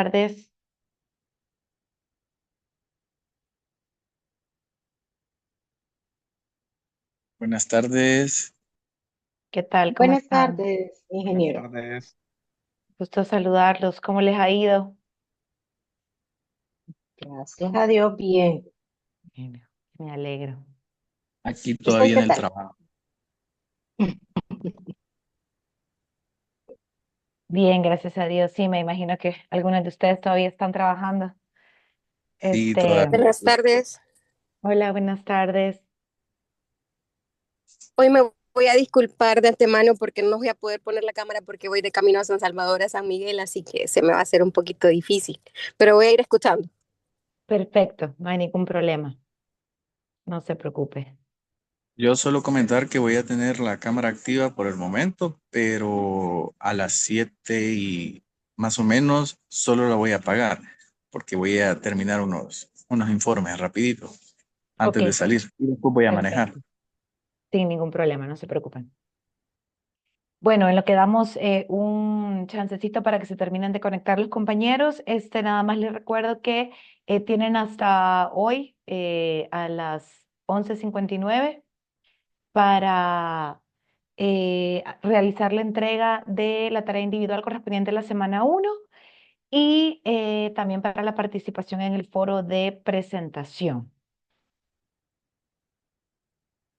tardes. Buenas tardes. ¿Qué tal? ¿Cómo Buenas están? tardes, Buenas ingeniero. tardes. Gusto saludarlos. ¿Cómo les ha ido? Gracias a Dios, bien. Bueno, me alegro. Aquí ¿Y usted todavía en qué el tal? trabajo. Bien, gracias a Dios. Sí, me imagino que algunos de ustedes todavía están trabajando. Sí, Este, todavía. Buenas tardes. hola, buenas tardes. Hoy me voy a disculpar de antemano porque no voy a poder poner la cámara porque voy de camino a San Salvador, a San Miguel, así que se me va a hacer un poquito difícil, pero voy a ir escuchando. Perfecto, no hay ningún problema. No se preocupe. Yo solo comentar que voy a tener la cámara activa por el momento, pero a las 7 y más o menos solo la voy a apagar porque voy a terminar unos informes rapidito Ok, antes de salir y después voy a manejar. perfecto. Sin ningún problema, no se preocupen. Bueno, en lo que damos un chancecito para que se terminen de conectar los compañeros, nada más les recuerdo que tienen hasta hoy a las 11:59 para realizar la entrega de la tarea individual correspondiente a la semana 1 y también para la participación en el foro de presentación.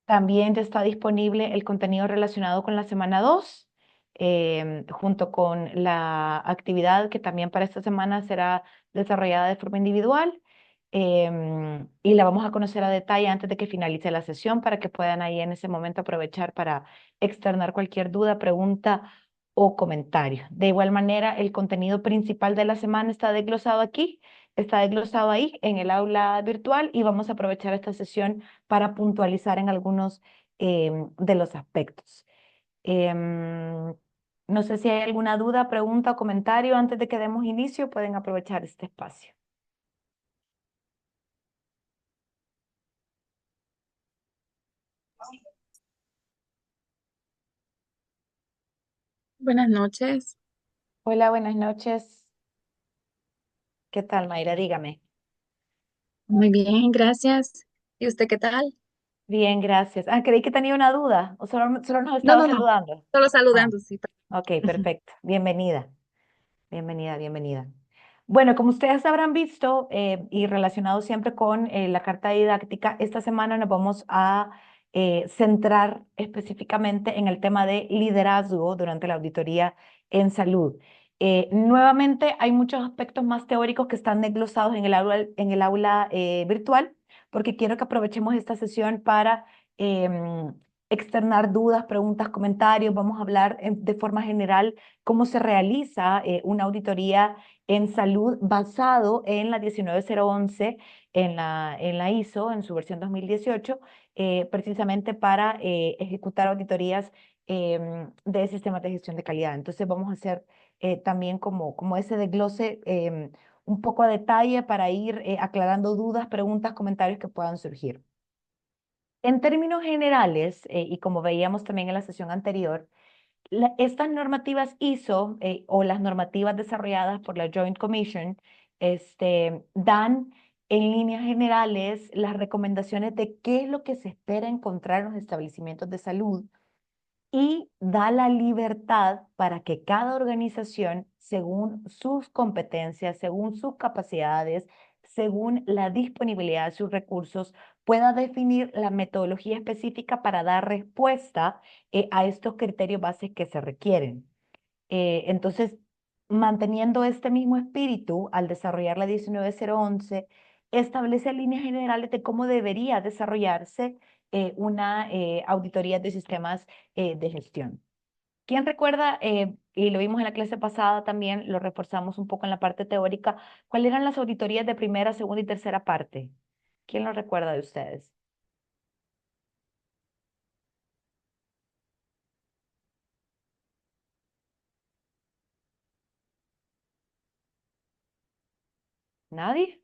También ya está disponible el contenido relacionado con la semana 2, junto con la actividad que también para esta semana será desarrollada de forma individual. Y la vamos a conocer a detalle antes de que finalice la sesión para que puedan ahí en ese momento aprovechar para externar cualquier duda, pregunta o comentario. De igual manera, el contenido principal de la semana está desglosado aquí, está desglosado ahí en el aula virtual y vamos a aprovechar esta sesión para puntualizar en algunos de los aspectos. Em, no sé si hay alguna duda, pregunta o comentario antes de que demos inicio, pueden aprovechar este espacio. Buenas noches. Hola, buenas noches. ¿Qué tal, Mayra? Dígame. Muy bien, gracias. ¿Y usted qué tal? Bien, gracias. Ah, creí que tenía una duda o solo nos No, estaba no, no. saludando. Solo Ah, saludando, sí. ok, perfecto. Bienvenida. Bienvenida, bienvenida. Bueno, como ustedes habrán visto y relacionado siempre con la carta didáctica, esta semana nos vamos a centrar específicamente en el tema de liderazgo durante la auditoría en salud. Nuevamente, hay muchos aspectos más teóricos que están desglosados en el aula virtual, porque quiero que aprovechemos esta sesión para externar dudas, preguntas, comentarios. Vamos a hablar de forma general cómo se realiza una auditoría en salud basado en la 19011, en la ISO, en su versión 2018, precisamente para ejecutar auditorías de sistemas de gestión de calidad. Entonces vamos a hacer también como ese desglose un poco a detalle para ir aclarando dudas, preguntas, comentarios que puedan surgir. En términos generales, y como veíamos también en la sesión anterior, estas normativas ISO o las normativas desarrolladas por la Joint Commission dan en líneas generales las recomendaciones de qué es lo que se espera encontrar en los establecimientos de salud y da la libertad para que cada organización, según sus competencias, según sus capacidades, según la disponibilidad de sus recursos, pueda definir la metodología específica para dar respuesta a estos criterios bases que se requieren. Entonces, manteniendo este mismo espíritu, al desarrollar la 19011, establece líneas generales de cómo debería desarrollarse una auditoría de sistemas de gestión. ¿Quién recuerda, y lo vimos en la clase pasada también, lo reforzamos un poco en la parte teórica, cuáles eran las auditorías de primera, segunda y tercera parte? ¿Quién lo recuerda de ustedes? ¿Nadie?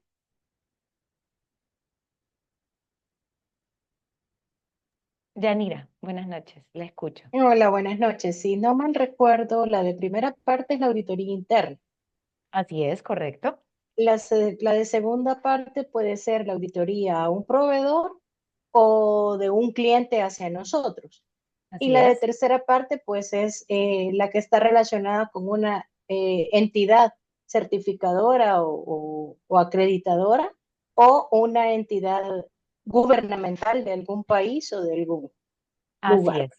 Yanira, buenas noches, la escucho. Hola, buenas noches. Si no mal recuerdo, la de primera parte es la auditoría interna. Así es, correcto. La de segunda parte puede ser la auditoría a un proveedor o de un cliente hacia nosotros. Y Así la de es. tercera parte, pues es la que está relacionada con una entidad certificadora o acreditadora o una entidad gubernamental de algún país o de algún Así lugar. es.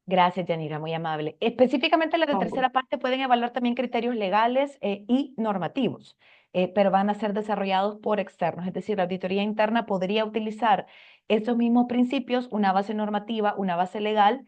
Gracias, Yanira, muy amable. Específicamente las de Con tercera parte pueden evaluar también criterios legales y normativos, pero van a ser desarrollados por externos. Es decir, la auditoría interna podría utilizar estos mismos principios, una base normativa, una base legal,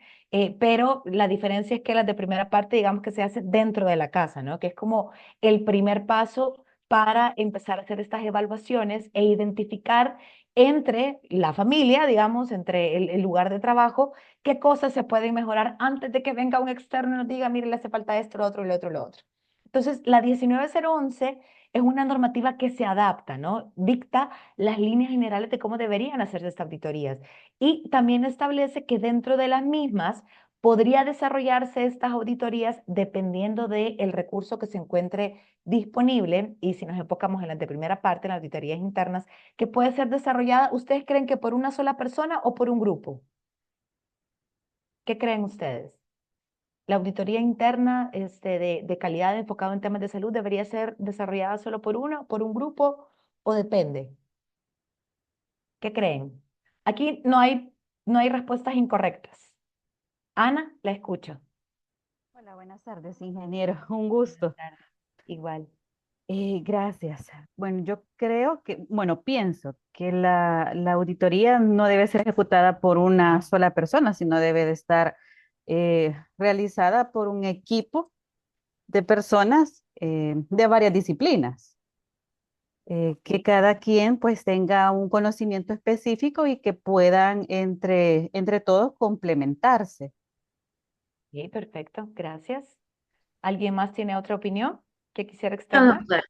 pero la diferencia es que las de primera parte, digamos que se hace dentro de la casa, ¿no? Que es como el primer paso para empezar a hacer estas evaluaciones e identificar entre la familia, digamos, entre el lugar de trabajo, qué cosas se pueden mejorar antes de que venga un externo y nos diga, mire, le hace falta esto, lo otro, lo otro, lo otro. Entonces, la 19011 es una normativa que se adapta, ¿no? Dicta las líneas generales de cómo deberían hacerse estas auditorías y también establece que dentro de las mismas podría desarrollarse estas auditorías dependiendo del recurso que se encuentre disponible y si nos enfocamos en la de primera parte, en las auditorías internas, que puede ser desarrollada, ¿ustedes creen que por una sola persona o por un grupo? ¿Qué creen ustedes? ¿La auditoría interna de calidad enfocado en temas de salud debería ser desarrollada solo por uno, por un grupo o depende? ¿Qué creen? Aquí no hay respuestas incorrectas. Ana, la escucho. Hola, buenas tardes, ingeniero. Un Buenas gusto. tardes. Igual. Gracias. Bueno, yo creo que, bueno, pienso que la auditoría no debe ser ejecutada por una sola persona, sino debe de estar realizada por un equipo de personas de varias disciplinas, que cada quien pues tenga un conocimiento específico y que puedan entre todos complementarse. Sí, perfecto, gracias. ¿Alguien más tiene otra opinión que quisiera Hola, externar? doctora.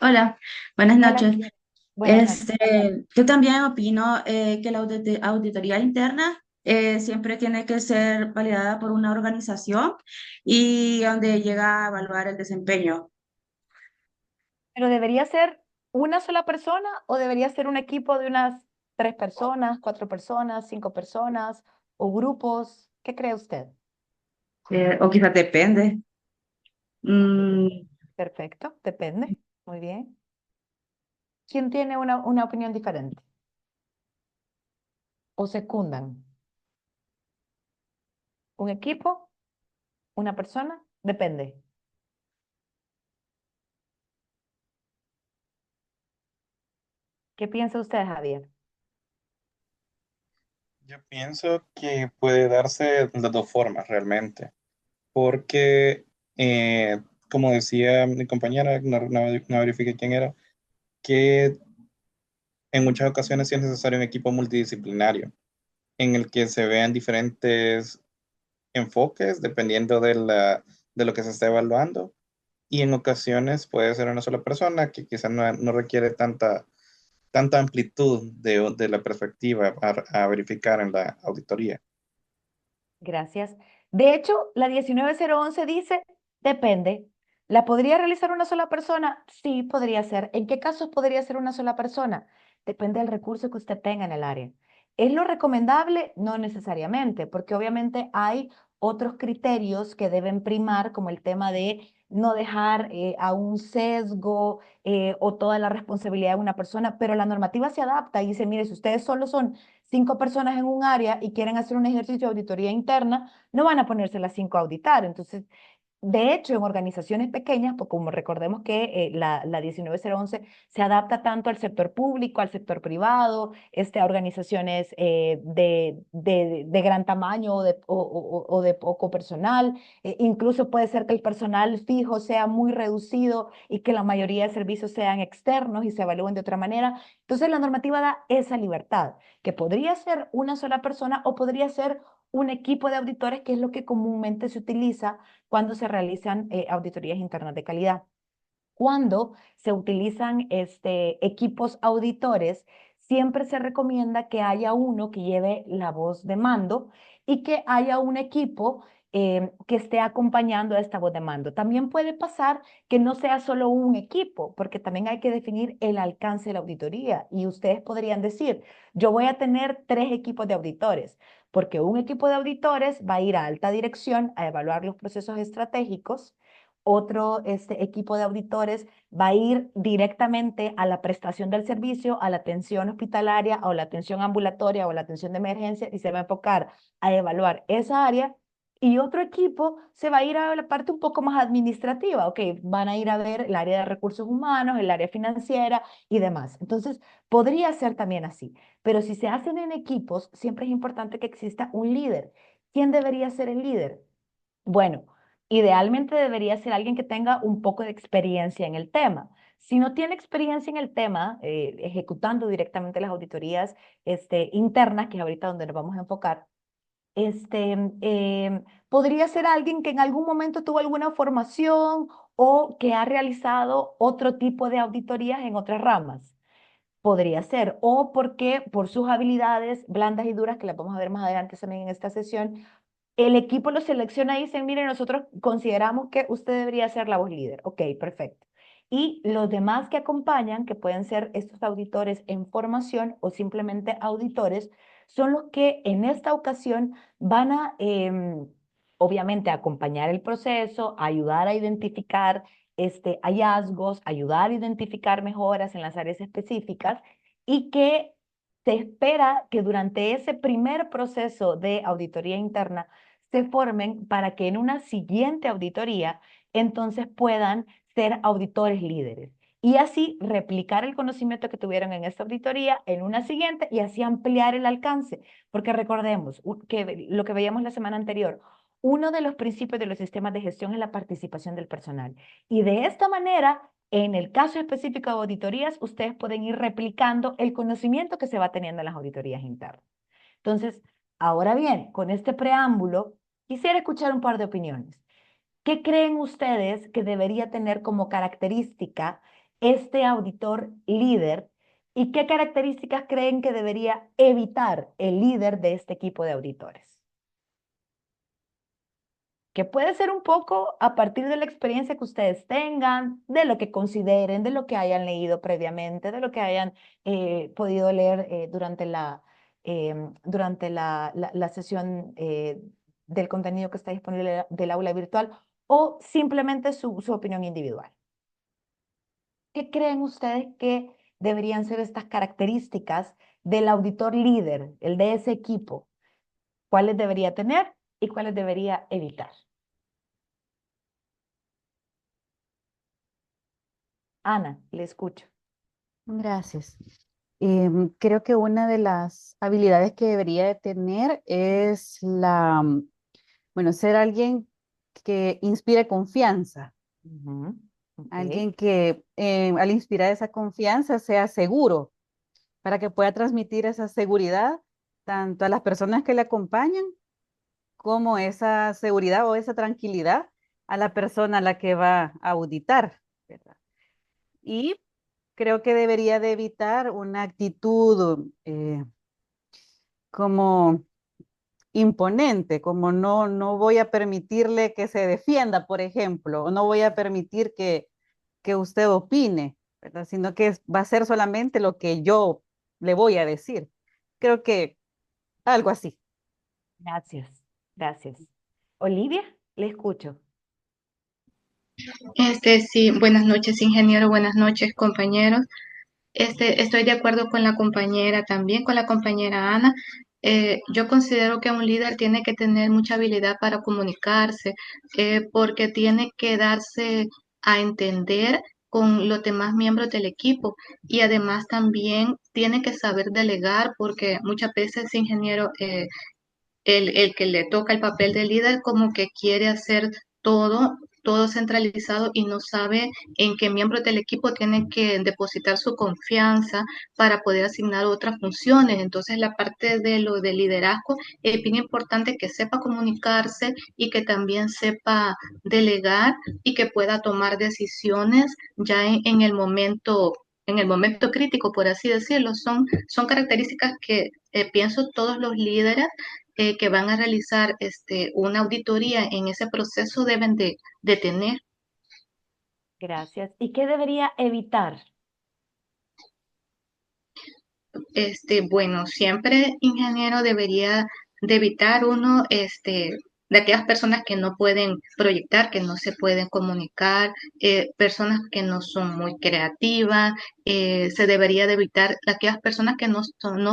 Hola, buenas Hola, noches. buenas noches. Yo también opino que la auditoría interna siempre tiene que ser validada por una organización y donde llega a evaluar el desempeño. ¿Pero debería ser una sola persona o debería ser un equipo de unas 3 personas, 4 personas, 5 personas o grupos? ¿Qué cree usted? O quizás depende. Mm, Perfecto, depende. Muy bien. ¿Quién tiene una opinión diferente? ¿O secundan? ¿Un equipo? ¿Una persona? Depende. ¿Qué piensa usted, Javier? Yo pienso que puede darse de las dos formas realmente, porque como decía mi compañera, no verifiqué quién era, que en muchas ocasiones sí es necesario un equipo multidisciplinario en el que se vean diferentes enfoques dependiendo de lo que se está evaluando y en ocasiones puede ser una sola persona que quizás no requiere tanta amplitud de la perspectiva a verificar en la auditoría. Gracias. De hecho, la 19011 dice, depende. ¿La podría realizar una sola persona? Sí, podría ser. ¿En qué casos podría ser una sola persona? Depende del recurso que usted tenga en el área. ¿Es lo recomendable? No necesariamente, porque obviamente hay otros criterios que deben primar, como el tema de no dejar a un sesgo o toda la responsabilidad de una persona, pero la normativa se adapta y dice, mire, si ustedes solo son 5 personas en un área y quieren hacer un ejercicio de auditoría interna, no van a ponerse las 5 a auditar. Entonces, de hecho, en organizaciones pequeñas, pues como recordemos que la 19011 se adapta tanto al sector público, al sector privado, a organizaciones de gran tamaño o de poco personal. Incluso puede ser que el personal fijo sea muy reducido y que la mayoría de servicios sean externos y se evalúen de otra manera. Entonces, la normativa da esa libertad, que podría ser una sola persona o podría ser un equipo de auditores, que es lo que comúnmente se utiliza cuando se realizan auditorías internas de calidad. Cuando se utilizan equipos auditores, siempre se recomienda que haya uno que lleve la voz de mando y que haya un equipo que esté acompañando a esta voz de mando. También puede pasar que no sea solo un equipo, porque también hay que definir el alcance de la auditoría. Y ustedes podrían decir, yo voy a tener 3 equipos de auditores, porque un equipo de auditores va a ir a alta dirección a evaluar los procesos estratégicos. Otro equipo de auditores va a ir directamente a la prestación del servicio, a la atención hospitalaria o la atención ambulatoria o la atención de emergencia y se va a enfocar a evaluar esa área. Y otro equipo se va a ir a la parte un poco más administrativa, ok, van a ir a ver el área de recursos humanos, el área financiera y demás. Entonces, podría ser también así, pero si se hacen en equipos, siempre es importante que exista un líder. ¿Quién debería ser el líder? Bueno, idealmente debería ser alguien que tenga un poco de experiencia en el tema. Si no tiene experiencia en el tema, ejecutando directamente las auditorías internas, que es ahorita donde nos vamos a enfocar, podría ser alguien que en algún momento tuvo alguna formación o que ha realizado otro tipo de auditorías en otras ramas. Podría ser, o porque por sus habilidades blandas y duras, que las vamos a ver más adelante también en esta sesión, el equipo lo selecciona y dicen, mire, nosotros consideramos que usted debería ser la voz líder. Ok, perfecto. Y los demás que acompañan, que pueden ser estos auditores en formación o simplemente auditores, son los que en esta ocasión van a, obviamente, acompañar el proceso, ayudar a identificar hallazgos, ayudar a identificar mejoras en las áreas específicas y que se espera que durante ese primer proceso de auditoría interna se formen para que en una siguiente auditoría entonces puedan ser auditores líderes y así replicar el conocimiento que tuvieron en esta auditoría en una siguiente y así ampliar el alcance. Porque recordemos que lo que veíamos la semana anterior, uno de los principios de los sistemas de gestión es la participación del personal. Y de esta manera, en el caso específico de auditorías, ustedes pueden ir replicando el conocimiento que se va teniendo en las auditorías internas. Entonces, ahora bien, con este preámbulo, quisiera escuchar un par de opiniones. ¿Qué creen ustedes que debería tener como característica este auditor líder y qué características creen que debería evitar el líder de este equipo de auditores? Que puede ser un poco a partir de la experiencia que ustedes tengan, de lo que consideren, de lo que hayan leído previamente, de lo que hayan podido leer durante la sesión del contenido que está disponible del aula virtual o simplemente su opinión individual. ¿Qué creen ustedes que deberían ser estas características del auditor líder, el de ese equipo? ¿Cuáles debería tener y cuáles debería evitar? Ana, le escucho. Gracias. Creo que una de las habilidades que debería de tener es bueno, ser alguien que inspire confianza. Ujú, ok. Alguien que al inspirar esa confianza sea seguro para que pueda transmitir esa seguridad tanto a las personas que le acompañan como esa seguridad o esa tranquilidad a la persona a la que va a auditar, ¿verdad? Y creo que debería de evitar una actitud como imponente, como no voy a permitirle que se defienda, por ejemplo, o no voy a permitir que usted opine, ¿verdad? Sino que va a ser solamente lo que yo le voy a decir. Creo que algo así. Gracias, gracias. Olivia, le escucho. Sí, buenas noches, ingeniero, buenas noches, compañeros. Estoy de acuerdo con la compañera también, con la compañera Ana. Yo considero que un líder tiene que tener mucha habilidad para comunicarse, porque tiene que darse a entender con los demás miembros del equipo y además también tiene que saber delegar, porque muchas veces, ingeniero, el que le toca el papel de líder como que quiere hacer todo centralizado y no sabe en qué miembros del equipo tienen que depositar su confianza para poder asignar otras funciones. Entonces, la parte de lo de liderazgo es bien importante que sepa comunicarse y que también sepa delegar y que pueda tomar decisiones ya en el momento crítico, por así decirlo. Son características que pienso todos los líderes que van a realizar una auditoría en ese proceso deben de tener. Gracias. ¿Y qué debería evitar? Bueno, siempre ingeniero debería de evitar uno, de aquellas personas que no pueden proyectar, que no se pueden comunicar, personas que no son muy creativas, se debería de evitar aquellas personas que no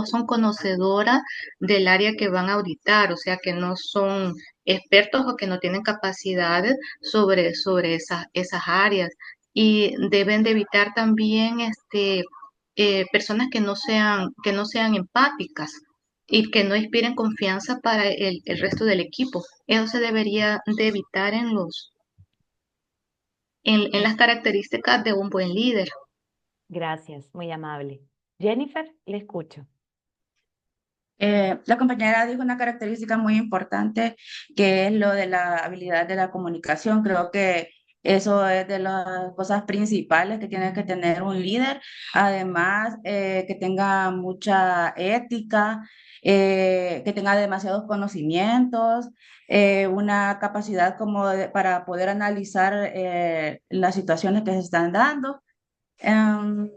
son conocedoras del área que van a auditar, o sea, que no son expertos o que no tienen capacidades sobre esas áreas. Y deben de evitar también personas que no sean empáticas y que no inspiren confianza para el resto del equipo. Eso se debería de evitar en las características de un buen líder. Gracias, muy amable. Jennifer, le escucho. La compañera dijo una característica muy importante que es lo de la habilidad de la comunicación. Creo que eso es de las cosas principales que tiene que tener un líder. Además, que tenga mucha ética, que tenga demasiados conocimientos, una capacidad para poder analizar las situaciones que se están dando. Em,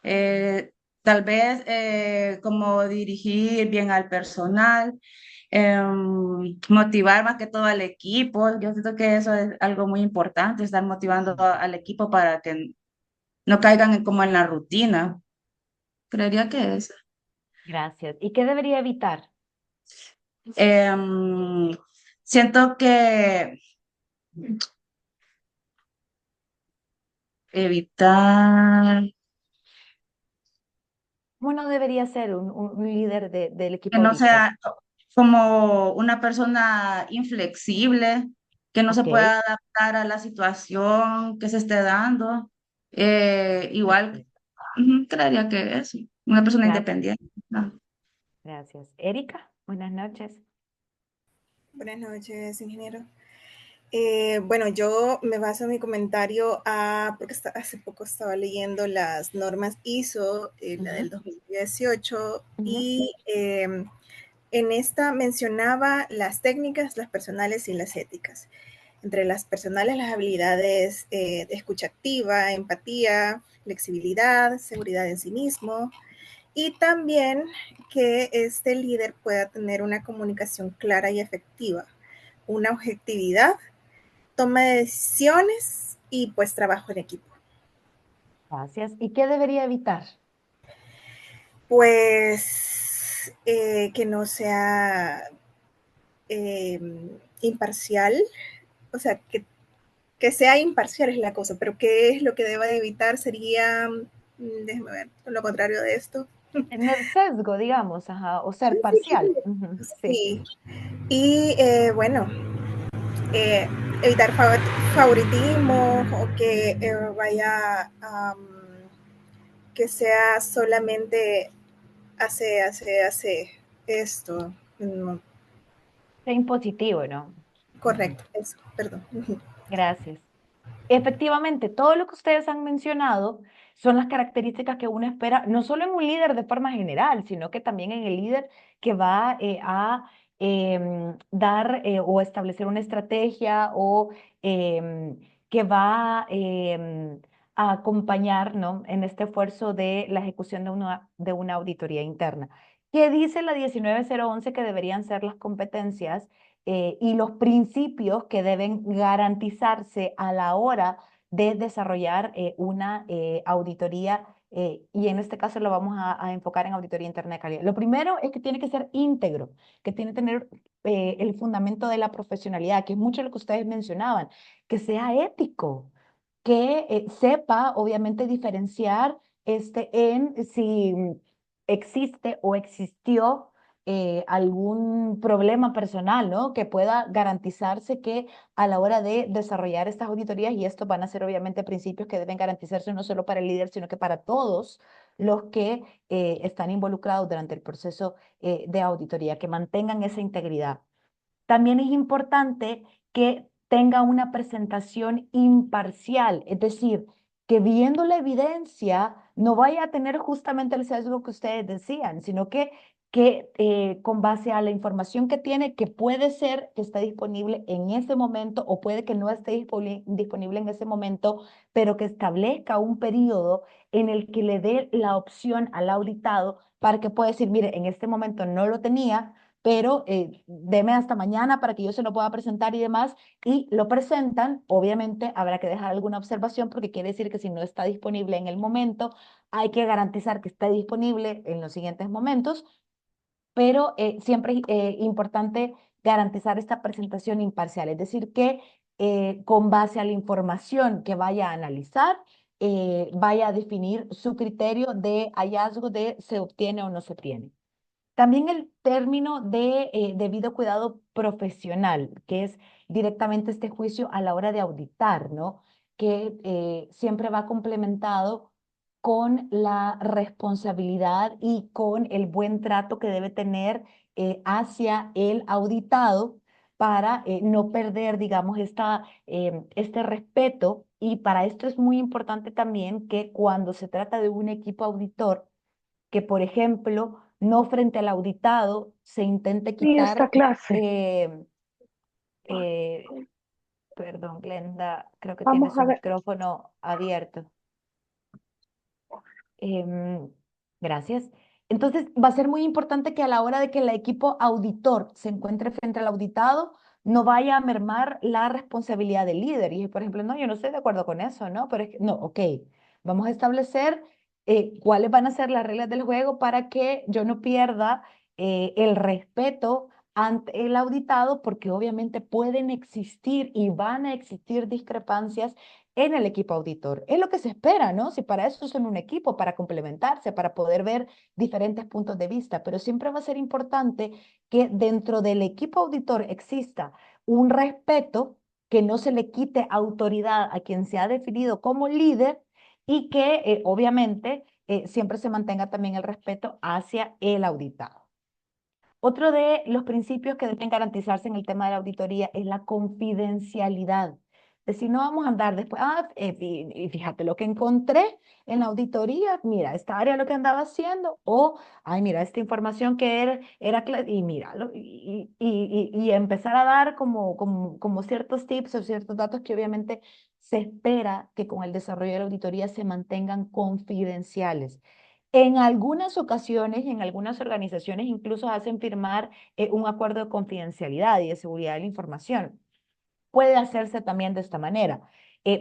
eh, Tal vez como dirigir bien al personal, motivar más que todo al equipo. Yo siento que eso es algo muy importante, estar motivando al equipo para que no caigan como en la rutina. Creería que es. Gracias. ¿Y qué debería evitar? Em, Siento que evitar ¿Cómo no debería ser un líder del que equipo no auditor? sea como una persona inflexible, que no se Ok, pueda adaptar a la situación que se esté dando. Igual, creería que es una persona gracias. independiente. ¿No? Gracias. Erika, buenas noches. Buenas noches, ingeniero. Bueno, yo me baso en mi comentario porque hace poco estaba leyendo las normas ISO, la del 2018, y en esta mencionaba las técnicas, las personales y las éticas. Entre las personales, las habilidades de escucha activa, empatía, flexibilidad, seguridad en sí mismo, y también que este líder pueda tener una comunicación clara y efectiva, una objetividad, toma de decisiones y pues trabajo en equipo. Gracias. ¿Y qué debería evitar? Pues que no sea imparcial, o sea, que sea imparcial es la cosa, pero qué es lo que deba de evitar sería, déjame ver, lo contrario de esto. Tener sesgo, digamos, ajá, o ser parcial. Ujú, sí. Sí, y bueno, eh, evitar favoritismo o que vaya que sea solamente hace esto. No, Ser impositivo, ¿no? correcto, eso, perdón. Gracias. Efectivamente, todo lo que ustedes han mencionado son las características que uno espera, no solo en un líder de forma general, sino que también en el líder que va a dar o establecer una estrategia o que va a acompañar, ¿no?, en este esfuerzo de la ejecución de una auditoría interna. ¿Qué dice la 19011 que deberían ser las competencias y los principios que deben garantizarse a la hora de desarrollar una auditoría? Y en este caso lo vamos a enfocar en auditoría interna de calidad. Lo primero es que tiene que ser íntegro, que tiene que tener el fundamento de la profesionalidad, que es mucho lo que ustedes mencionaban, que sea ético, que sepa obviamente diferenciar en si existe o existió algún problema personal, ¿no?, que pueda garantizarse que a la hora de desarrollar estas auditorías, y estos van a ser obviamente principios que deben garantizarse no solo para el líder, sino que para todos los que están involucrados durante el proceso de auditoría, que mantengan esa integridad. También es importante que tenga una presentación imparcial, es decir, que viendo la evidencia no vaya a tener justamente el sesgo que ustedes decían, sino que que con base a la información que tiene, que puede ser que esté disponible en ese momento o puede que no esté disponible en ese momento, pero que establezca un periodo en el que le dé la opción al auditado para que pueda decir, mire, en este momento no lo tenía, pero deme hasta mañana para que yo se lo pueda presentar y demás, y lo presentan. Obviamente habrá que dejar alguna observación porque quiere decir que si no está disponible en el momento, hay que garantizar que esté disponible en los siguientes momentos, pero siempre es importante garantizar esta presentación imparcial, es decir, que con base a la información que vaya a analizar, vaya a definir su criterio de hallazgo de se obtiene o no se obtiene. También el término de debido cuidado profesional, que es directamente este juicio a la hora de auditar, ¿no? Que siempre va complementado con la responsabilidad y con el buen trato que debe tener hacia el auditado para no perder, digamos, este respeto. Y para esto es muy importante también que cuando se trata de un equipo auditor, que, por ejemplo, no frente al auditado se intente Sí, esta quitar, clase. eh, eh, perdón, Glenda, creo que tiene Vamos su a ver. micrófono abierto. Em, gracias. Entonces, va a ser muy importante que a la hora de que el equipo auditor se encuentre frente al auditado, no vaya a mermar la responsabilidad del líder. Y, por ejemplo, no, yo no estoy de acuerdo con eso, ¿no? Pero es que, no, ok, vamos a establecer cuáles van a ser las reglas del juego para que yo no pierda el respeto ante el auditado, porque obviamente pueden existir y van a existir discrepancias en el equipo auditor. Es lo que se espera, ¿no? Si para eso son un equipo, para complementarse, para poder ver diferentes puntos de vista, pero siempre va a ser importante que dentro del equipo auditor exista un respeto, que no se le quite autoridad a quien se ha definido como líder y que obviamente siempre se mantenga también el respeto hacia el auditado. Otro de los principios que deben garantizarse en el tema de la auditoría es la confidencialidad. Es decir, no vamos a andar después, y fíjate lo que encontré en la auditoría, mira, esta área lo que andaba haciendo, o, ay, mira, esta información que y míralo, y empezar a dar como ciertos tips o ciertos datos que obviamente se espera que con el desarrollo de la auditoría se mantengan confidenciales. En algunas ocasiones y en algunas organizaciones incluso hacen firmar un acuerdo de confidencialidad y de seguridad de la información. Puede hacerse también de esta manera,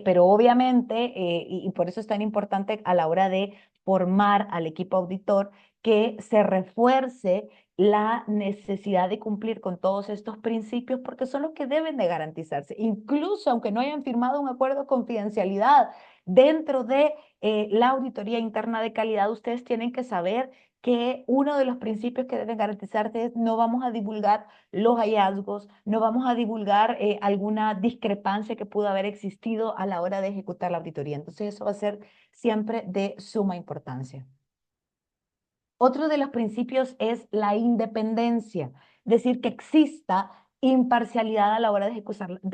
pero obviamente, y por eso es tan importante a la hora de formar al equipo auditor, que se refuerce la necesidad de cumplir con todos estos principios, porque son los que deben de garantizarse. Incluso aunque no hayan firmado un acuerdo de confidencialidad, dentro de la auditoría interna de calidad, ustedes tienen que saber que uno de los principios que deben garantizarse es no vamos a divulgar los hallazgos, no vamos a divulgar alguna discrepancia que pudo haber existido a la hora de ejecutar la auditoría. Entonces eso va a ser siempre de suma importancia. Otro de los principios es la independencia, es decir, que exista imparcialidad a la hora de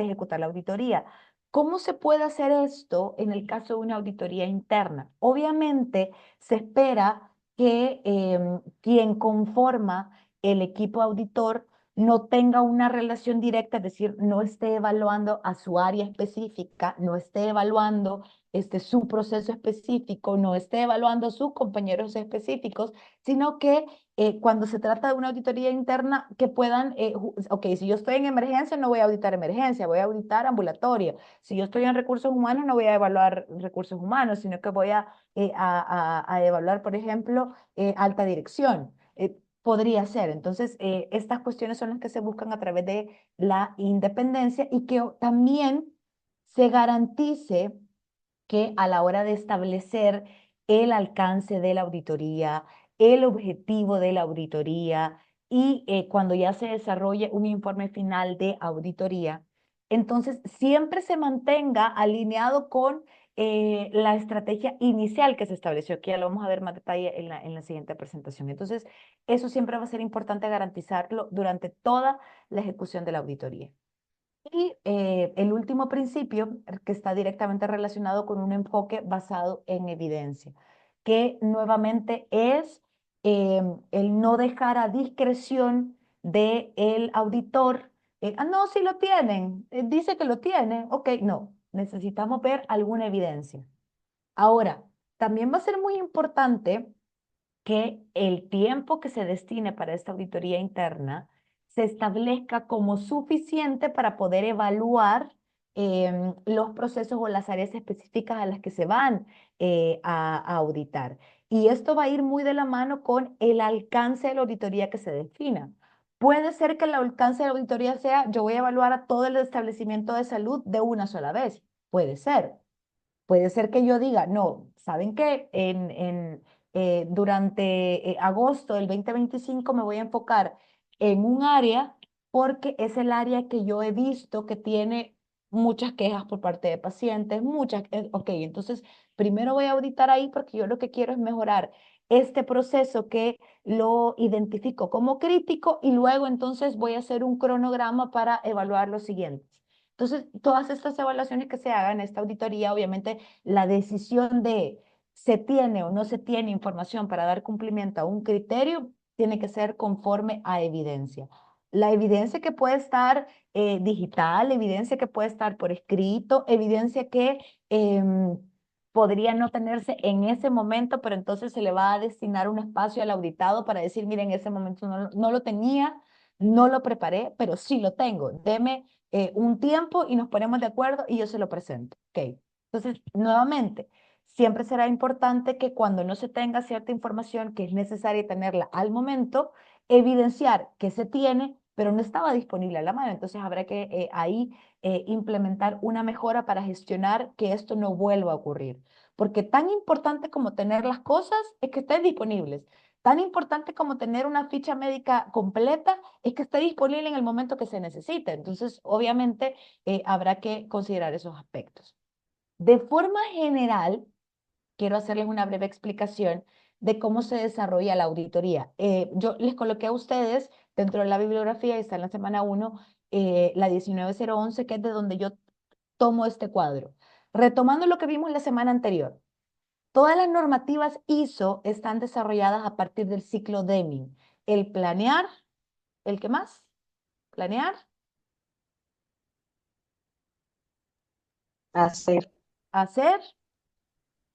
ejecutar la auditoría. ¿Cómo se puede hacer esto en el caso de una auditoría interna? Obviamente se espera que quien conforma el equipo auditor no tenga una relación directa, es decir, no esté evaluando a su área específica, no esté evaluando su proceso específico, no esté evaluando a sus compañeros específicos, sino que cuando se trata de una auditoría interna, que puedan, ok, si yo estoy en emergencia, no voy a auditar emergencia, voy a auditar ambulatorio. Si yo estoy en recursos humanos, no voy a evaluar recursos humanos, sino que voy a evaluar, por ejemplo, alta dirección. Podría ser. Entonces, estas cuestiones son las que se buscan a través de la independencia y que también se garantice que a la hora de establecer el alcance de la auditoría, el objetivo de la auditoría y cuando ya se desarrolle un informe final de auditoría, entonces siempre se mantenga alineado con la estrategia inicial que se estableció. Aquí ya lo vamos a ver más detalle en la siguiente presentación. Entonces, eso siempre va a ser importante garantizarlo durante toda la ejecución de la auditoría. Y el último principio, que está directamente relacionado con un enfoque basado en evidencia, que nuevamente es el no dejar a discreción del auditor. No, sí lo tienen, dice que lo tienen, ok, no, necesitamos ver alguna evidencia. Ahora, también va a ser muy importante que el tiempo que se destine para esta auditoría interna se establezca como suficiente para poder evaluar los procesos o las áreas específicas a las que se van a auditar. Y esto va a ir muy de la mano con el alcance de la auditoría que se defina. Puede ser que el alcance de la auditoría sea, yo voy a evaluar a todo el establecimiento de salud de una sola vez. Puede ser. Puede ser que yo diga, no, ¿saben qué? Durante agosto del 2025 me voy a enfocar en un área porque es el área que yo he visto que tiene muchas quejas por parte de pacientes, ok, entonces primero voy a auditar ahí porque yo lo que quiero es mejorar este proceso que lo identifico como crítico y luego entonces voy a hacer un cronograma para evaluar los siguientes. Entonces, todas estas evaluaciones que se hagan, esta auditoría, obviamente, la decisión de se tiene o no se tiene información para dar cumplimiento a un criterio tiene que ser conforme a evidencia. La evidencia que puede estar digital, evidencia que puede estar por escrito, evidencia que podría no tenerse en ese momento, pero entonces se le va a destinar un espacio al auditado para decir, mire, en ese momento no lo tenía, no lo preparé, pero sí lo tengo. Deme un tiempo y nos ponemos de acuerdo y yo se lo presento. Ok. Entonces, nuevamente, siempre será importante que cuando no se tenga cierta información que es necesaria tenerla al momento, evidenciar que se tiene, pero no estaba disponible a la mano. Entonces, habrá que ahí implementar una mejora para gestionar que esto no vuelva a ocurrir. Porque tan importante como tener las cosas es que estén disponibles. Tan importante como tener una ficha médica completa es que esté disponible en el momento que se necesite. Entonces, obviamente, habrá que considerar esos aspectos. De forma general, quiero hacerles una breve explicación de cómo se desarrolla la auditoría. Yo les coloqué a ustedes dentro de la bibliografía, y está en la semana 1, la 19011, que es de donde yo tomo este cuadro. Retomando lo que vimos la semana anterior, todas las normativas ISO están desarrolladas a partir del ciclo Deming. El planear, ¿el qué más? Planear, Hacer. hacer,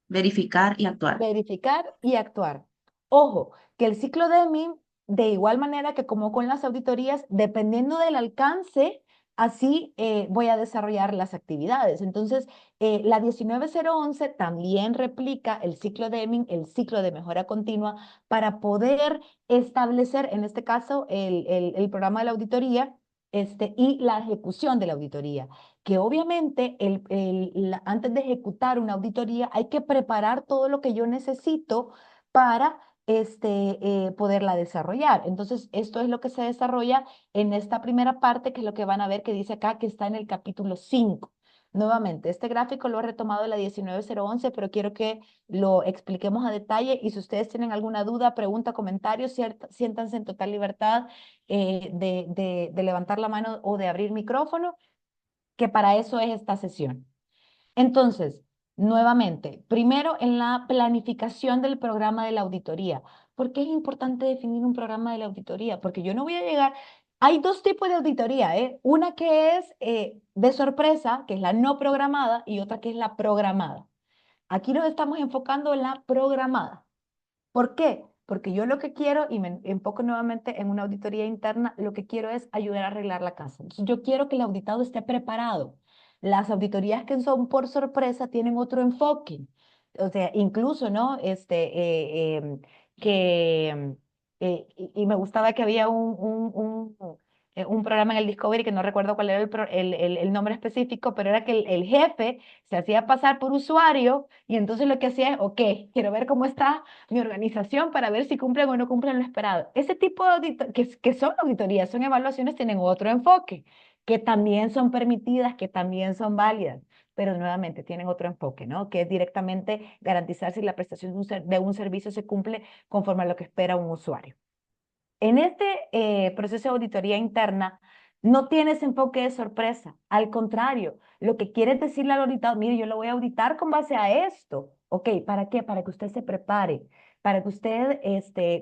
Verificar y actuar. verificar y actuar. Ojo, que el ciclo Deming, de igual manera que como con las auditorías, dependiendo del alcance, así voy a desarrollar las actividades. Entonces, la 19011 también replica el ciclo Deming, el ciclo de mejora continua, para poder establecer, en este caso, el programa de la auditoría y la ejecución de la auditoría. Que obviamente antes de ejecutar una auditoría hay que preparar todo lo que yo necesito para poderla desarrollar. Entonces, esto es lo que se desarrolla en esta primera parte, que es lo que van a ver que dice acá, que está en el capítulo 5. Nuevamente, este gráfico lo he retomado de la 19011, pero quiero que lo expliquemos a detalle y si ustedes tienen alguna duda, pregunta, comentario, siéntanse en total libertad de levantar la mano o de abrir micrófono, que para eso es esta sesión. Entonces, nuevamente, primero en la planificación del programa de la auditoría. ¿Por qué es importante definir un programa de la auditoría? Porque yo no voy a llegar... Hay dos tipos de auditoría, ¿eh? Una que es de sorpresa, que es la no programada, y otra que es la programada. Aquí nos estamos enfocando en la programada. ¿Por qué? Porque yo lo que quiero, y me enfoco nuevamente en una auditoría interna, lo que quiero es ayudar a arreglar la casa. Entonces, yo quiero que el auditado esté preparado. Las auditorías que son por sorpresa tienen otro enfoque. O sea, incluso, ¿no? Y me gustaba que había un programa en el Discovery, que no recuerdo cuál era el nombre específico, pero era que el jefe se hacía pasar por usuario y entonces lo que hacía es, ok, quiero ver cómo está mi organización para ver si cumplen o no cumplen lo esperado. Ese tipo de que son auditorías, son evaluaciones, tienen otro enfoque, que también son permitidas, que también son válidas, pero nuevamente tienen otro enfoque, ¿no? Que es directamente garantizar si la prestación de un servicio se cumple conforme a lo que espera un usuario. En este proceso de auditoría interna, no tienes enfoque de sorpresa. Al contrario, lo que quieres decirle al auditado, mire, yo lo voy a auditar con base a esto. Ok, ¿para qué? Para que usted se prepare. para que usted,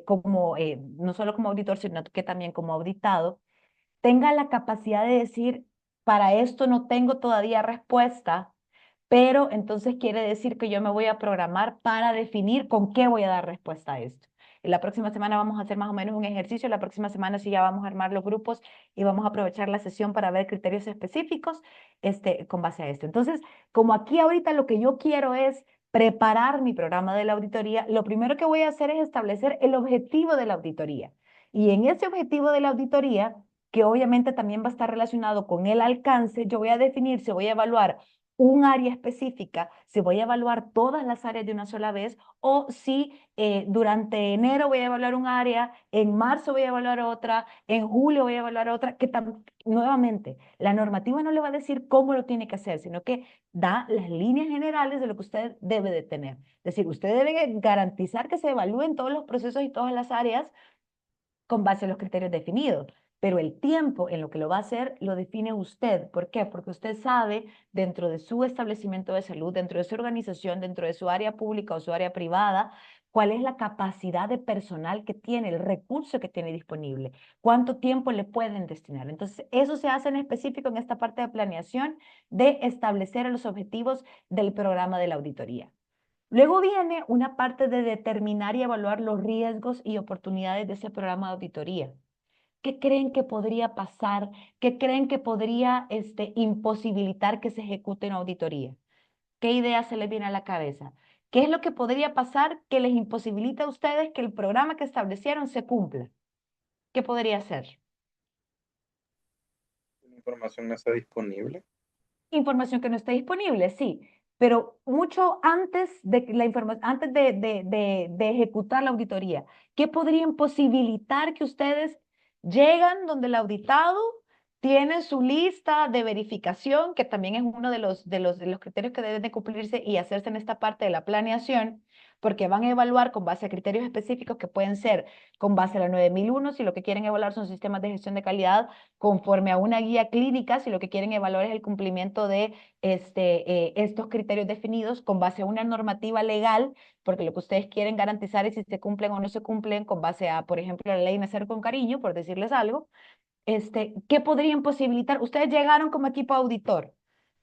como, no solo como auditor, sino que también como auditado, tenga la capacidad de decir, para esto no tengo todavía respuesta, pero entonces quiere decir que yo me voy a programar para definir con qué voy a dar respuesta a esto. La próxima semana vamos a hacer más o menos un ejercicio, la próxima semana sí ya vamos a armar los grupos y vamos a aprovechar la sesión para ver criterios específicos con base a esto. Entonces, como aquí ahorita lo que yo quiero es preparar mi programa de la auditoría, lo primero que voy a hacer es establecer el objetivo de la auditoría. Y en ese objetivo de la auditoría, que obviamente también va a estar relacionado con el alcance, yo voy a definir si voy a evaluar un área específica, si voy a evaluar todas las áreas de una sola vez o si durante enero voy a evaluar un área, en marzo voy a evaluar otra, en julio voy a evaluar otra, que nuevamente la normativa no le va a decir cómo lo tiene que hacer, sino que da las líneas generales de lo que usted debe de tener. Es decir, usted debe garantizar que se evalúen todos los procesos y todas las áreas con base a los criterios definidos. Pero el tiempo en lo que lo va a hacer lo define usted. ¿Por qué? Porque usted sabe dentro de su establecimiento de salud, dentro de su organización, dentro de su área pública o su área privada, cuál es la capacidad de personal que tiene, el recurso que tiene disponible, cuánto tiempo le pueden destinar. Entonces, eso se hace en específico en esta parte de planeación de establecer los objetivos del programa de la auditoría. Luego viene una parte de determinar y evaluar los riesgos y oportunidades de ese programa de auditoría. ¿Qué creen que podría pasar? ¿Qué creen que podría imposibilitar que se ejecute una auditoría? ¿Qué idea se les viene a la cabeza? ¿Qué es lo que podría pasar que les imposibilita a ustedes que el programa que establecieron se cumpla? ¿Qué podría ser? La información no está disponible. Información que no esté disponible, sí, pero mucho antes de la información, antes de ejecutar la auditoría, ¿qué podrían posibilitar que ustedes llegan donde el auditado tiene su lista de verificación, que también es uno de los criterios que deben de cumplirse y hacerse en esta parte de la planeación, porque van a evaluar con base a criterios específicos que pueden ser con base a la 9001, si lo que quieren evaluar son sistemas de gestión de calidad, conforme a una guía clínica, si lo que quieren evaluar es el cumplimiento de estos criterios definidos con base a una normativa legal, porque lo que ustedes quieren garantizar es si se cumplen o no se cumplen con base a, por ejemplo, la ley Nacer con Cariño, por decirles algo. ¿Qué podrían posibilitar? Ustedes llegaron como equipo auditor.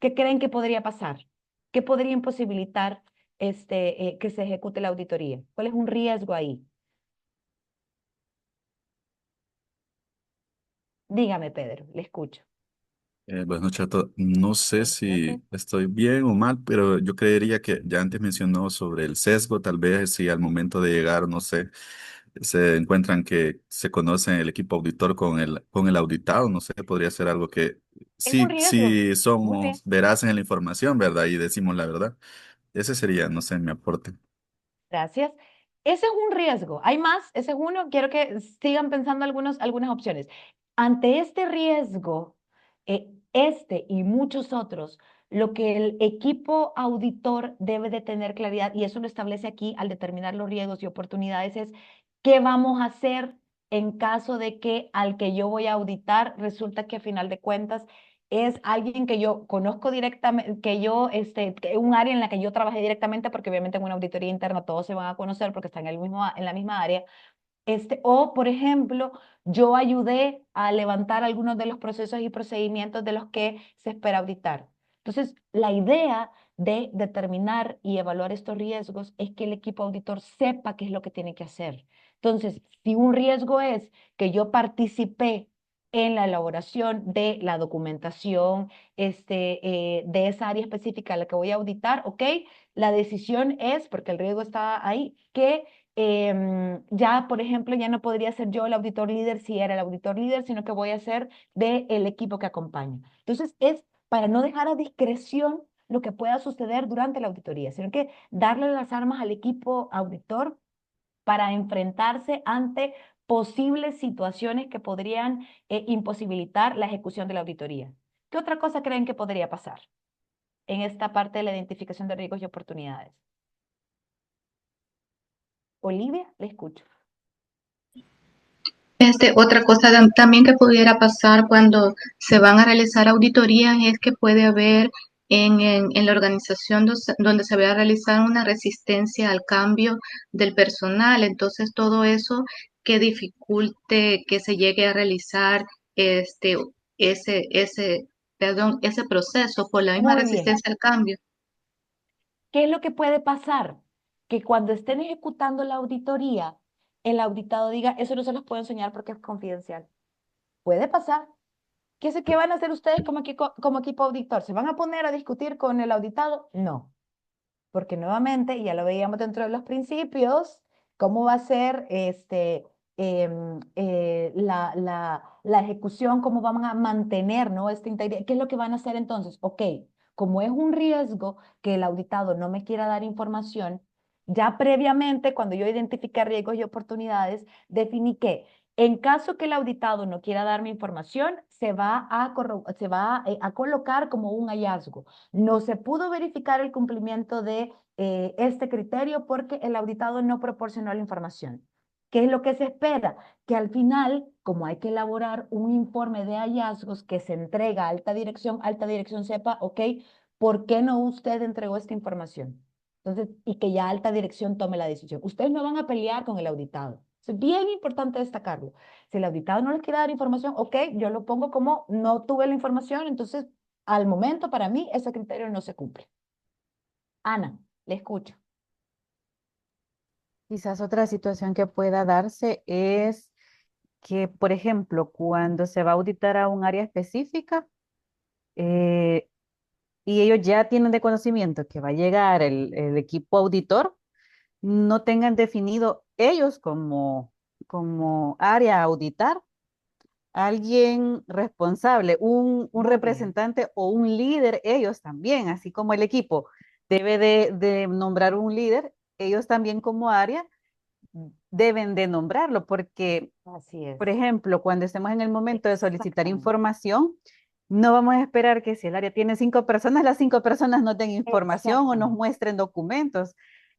¿Qué creen que podría pasar? ¿Qué podrían posibilitar que se ejecute la auditoría? ¿Cuál es un riesgo ahí? Dígame, Pedro, le escucho. Buenas noches a todos. No sé Buenas noches. si estoy bien o mal, pero yo creería que ya antes mencionó sobre el sesgo, tal vez si al momento de llegar, no sé, se encuentran que se conocen el equipo auditor con el auditado, no sé, podría ser algo que Es un sí, riesgo, sí un riesgo. somos veraces en la información, ¿verdad? Y decimos la verdad. Ese sería, no sé, mi aporte. Gracias. Ese es un riesgo. Hay más, ese es uno. Quiero que sigan pensando algunas opciones. Ante este riesgo, y muchos otros, lo que el equipo auditor debe de tener claridad, y eso lo establece aquí al determinar los riesgos y oportunidades, es qué vamos a hacer en caso de que al que yo voy a auditar resulta que a final de cuentas es alguien que yo conozco directamente, que un área en la que yo trabajé directamente, porque obviamente en una auditoría interna todos se van a conocer porque están en la misma área. O, por ejemplo, yo ayudé a levantar algunos de los procesos y procedimientos de los que se espera auditar. Entonces, la idea de determinar y evaluar estos riesgos es que el equipo auditor sepa qué es lo que tiene que hacer. Entonces, si un riesgo es que yo participé en la elaboración de la documentación de esa área específica a la que voy a auditar, ¿ok? La decisión es, porque el riesgo está ahí, que ya, por ejemplo, ya no podría ser yo el auditor líder si era el auditor líder, sino que voy a ser del equipo que acompaña. Entonces, es para no dejar a discreción lo que pueda suceder durante la auditoría, sino que darle las armas al equipo auditor para enfrentarse ante posibles situaciones que podrían imposibilitar la ejecución de la auditoría. ¿Qué otra cosa creen que podría pasar en esta parte de la identificación de riesgos y oportunidades? Olivia, le escucho. Otra cosa también que pudiera pasar cuando se van a realizar auditorías es que puede haber en la organización donde se vaya a realizar una resistencia al cambio del personal. Entonces, todo eso que dificulte que se llegue a realizar este, ese, ese, ese proceso por la misma Muy bien. resistencia al cambio. ¿Qué es lo que puede pasar? Que cuando estén ejecutando la auditoría, el auditado diga, eso no se los puedo enseñar porque es confidencial. Puede pasar. ¿Qué van a hacer ustedes como equipo auditor? ¿Se van a poner a discutir con el auditado? No, porque nuevamente, y ya lo veíamos dentro de los principios, cómo va a ser la ejecución, cómo van a mantener, ¿no? Esta integridad. ¿Qué es lo que van a hacer entonces? Ok, como es un riesgo que el auditado no me quiera dar información, ya previamente, cuando yo identifiqué riesgos y oportunidades, definí que en caso que el auditado no quiera darme información, se va a colocar como un hallazgo. No se pudo verificar el cumplimiento de este criterio porque el auditado no proporcionó la información. ¿Qué es lo que se espera? Que al final, como hay que elaborar un informe de hallazgos que se entrega a alta dirección sepa, ok, ¿por qué no usted entregó esta información? Entonces, y que ya alta dirección tome la decisión. Ustedes no van a pelear con el auditado. Es bien importante destacarlo. Si el auditado no les quiere dar información, ok, yo lo pongo como no tuve la información, entonces al momento para mí ese criterio no se cumple. Ana, le escucho. Quizás otra situación que pueda darse es que, por ejemplo, cuando se va a auditar a un área específica, eh, y ellos ya tienen de conocimiento que va a llegar el equipo auditor, no tengan definido ellos como área a auditar alguien responsable, un Muy bien. representante o un líder, ellos también, así como el equipo debe de nombrar un líder, ellos también como área deben de nombrarlo, porque, Así es. por ejemplo, cuando estemos en el momento de solicitar Exactamente. información, no vamos a esperar que si el área tiene 5 personas, las 5 personas nos den información o nos Exactamente. muestren documentos.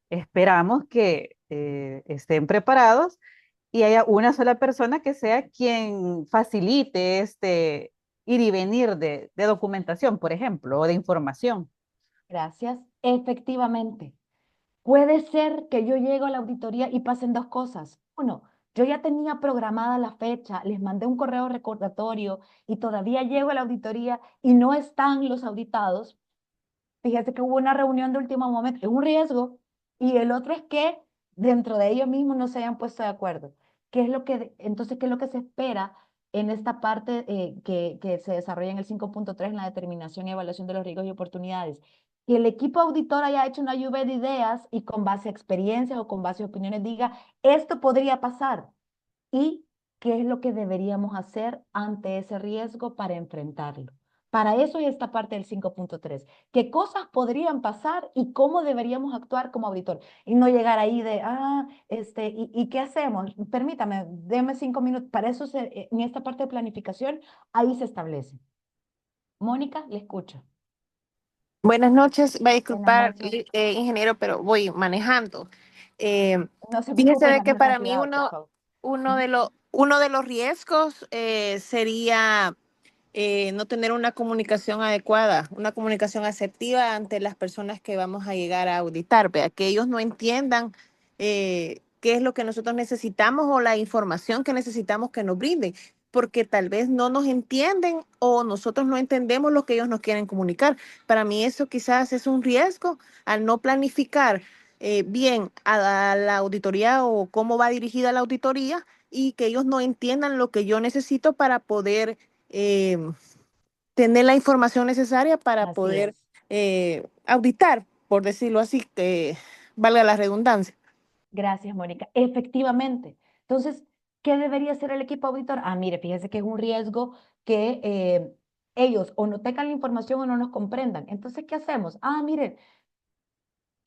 Esperamos que estén preparados y haya una sola persona que sea quien facilite este ir y venir de documentación, por ejemplo, o de información. Gracias. Efectivamente. Puede ser que yo llego a la auditoría y pasen dos cosas. Uno, yo ya tenía programada la fecha, les mandé un correo recordatorio y todavía llego a la auditoría y no están los auditados. Fíjate que hubo una reunión de último momento, es un riesgo. Y el otro es que dentro de ellos mismos no se hayan puesto de acuerdo. Entonces, ¿qué es lo que se espera en esta parte que se desarrolla en el 5.3 en la determinación y evaluación de los riesgos y oportunidades? Que el equipo auditor haya hecho una lluvia de ideas y con base a experiencias o con base a opiniones diga, esto podría pasar. ¿Y qué es lo que deberíamos hacer ante ese riesgo para enfrentarlo? Para eso es esta parte del 5.3. ¿Qué cosas podrían pasar y cómo deberíamos actuar como auditor? Y no llegar ahí de, ¿y qué hacemos? Permítame, déme 5 minutos. Para eso, en esta parte de planificación, ahí se establece. Mónica, le escucho. Buenas noches, va a Buenas disculpar, noches. ingeniero, pero voy manejando. Eh, No se Fíjese preocupe, de que maneje con para mí cuidado, por favor. uno de los riesgos sería no tener una comunicación adecuada, una comunicación asertiva ante las personas que vamos a llegar a auditar, vea, que ellos no entiendan qué es lo que nosotros necesitamos o la información que necesitamos que nos brinden, porque tal vez no nos entienden o nosotros no entendemos lo que ellos nos quieren comunicar. Para mí eso quizás es un riesgo al no planificar bien a la auditoría o cómo va dirigida la auditoría y que ellos no entiendan lo que yo necesito para poder eh, tener la información necesaria para Así poder es. auditar, por decirlo así, que valga la redundancia. Gracias, Mónica. Efectivamente. Entonces, ¿qué debería hacer el equipo auditor? Mire, fíjese que es un riesgo que ellos o no tengan la información o no nos comprendan. Entonces, ¿qué hacemos? Mire,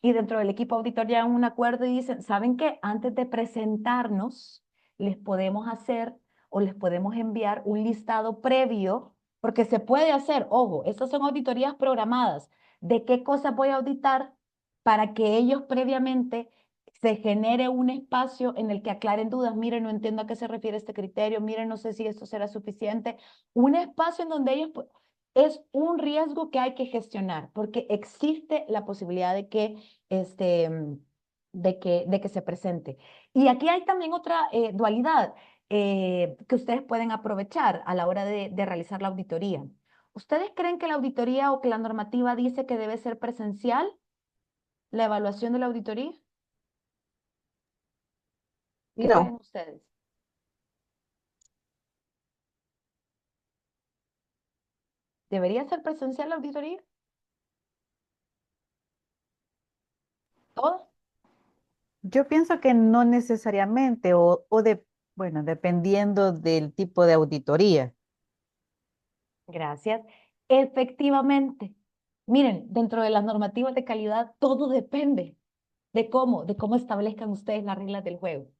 y dentro del equipo auditor llegan a un acuerdo y dicen, ¿saben qué? Antes de presentarnos, les podemos hacer o les podemos enviar un listado previo, porque se puede hacer, ojo, estas son auditorías programadas, de qué cosas voy a auditar para que ellos previamente se genere un espacio en el que aclaren dudas, miren, no entiendo a qué se refiere este criterio, miren, no sé si esto será suficiente, un espacio en donde ellos es un riesgo que hay que gestionar, porque existe la posibilidad de que, de que se presente. Y aquí hay también otra dualidad que ustedes pueden aprovechar a la hora de realizar la auditoría. ¿Ustedes creen que la auditoría o que la normativa dice que debe ser presencial la evaluación de la auditoría? ¿Qué creen No, ustedes? ¿Debería ser presencial la auditoría? ¿Todo? Yo pienso que no necesariamente, bueno, dependiendo del tipo de auditoría. Gracias. Efectivamente. Miren, dentro de las normativas de calidad, todo depende de cómo establezcan ustedes las reglas del juego.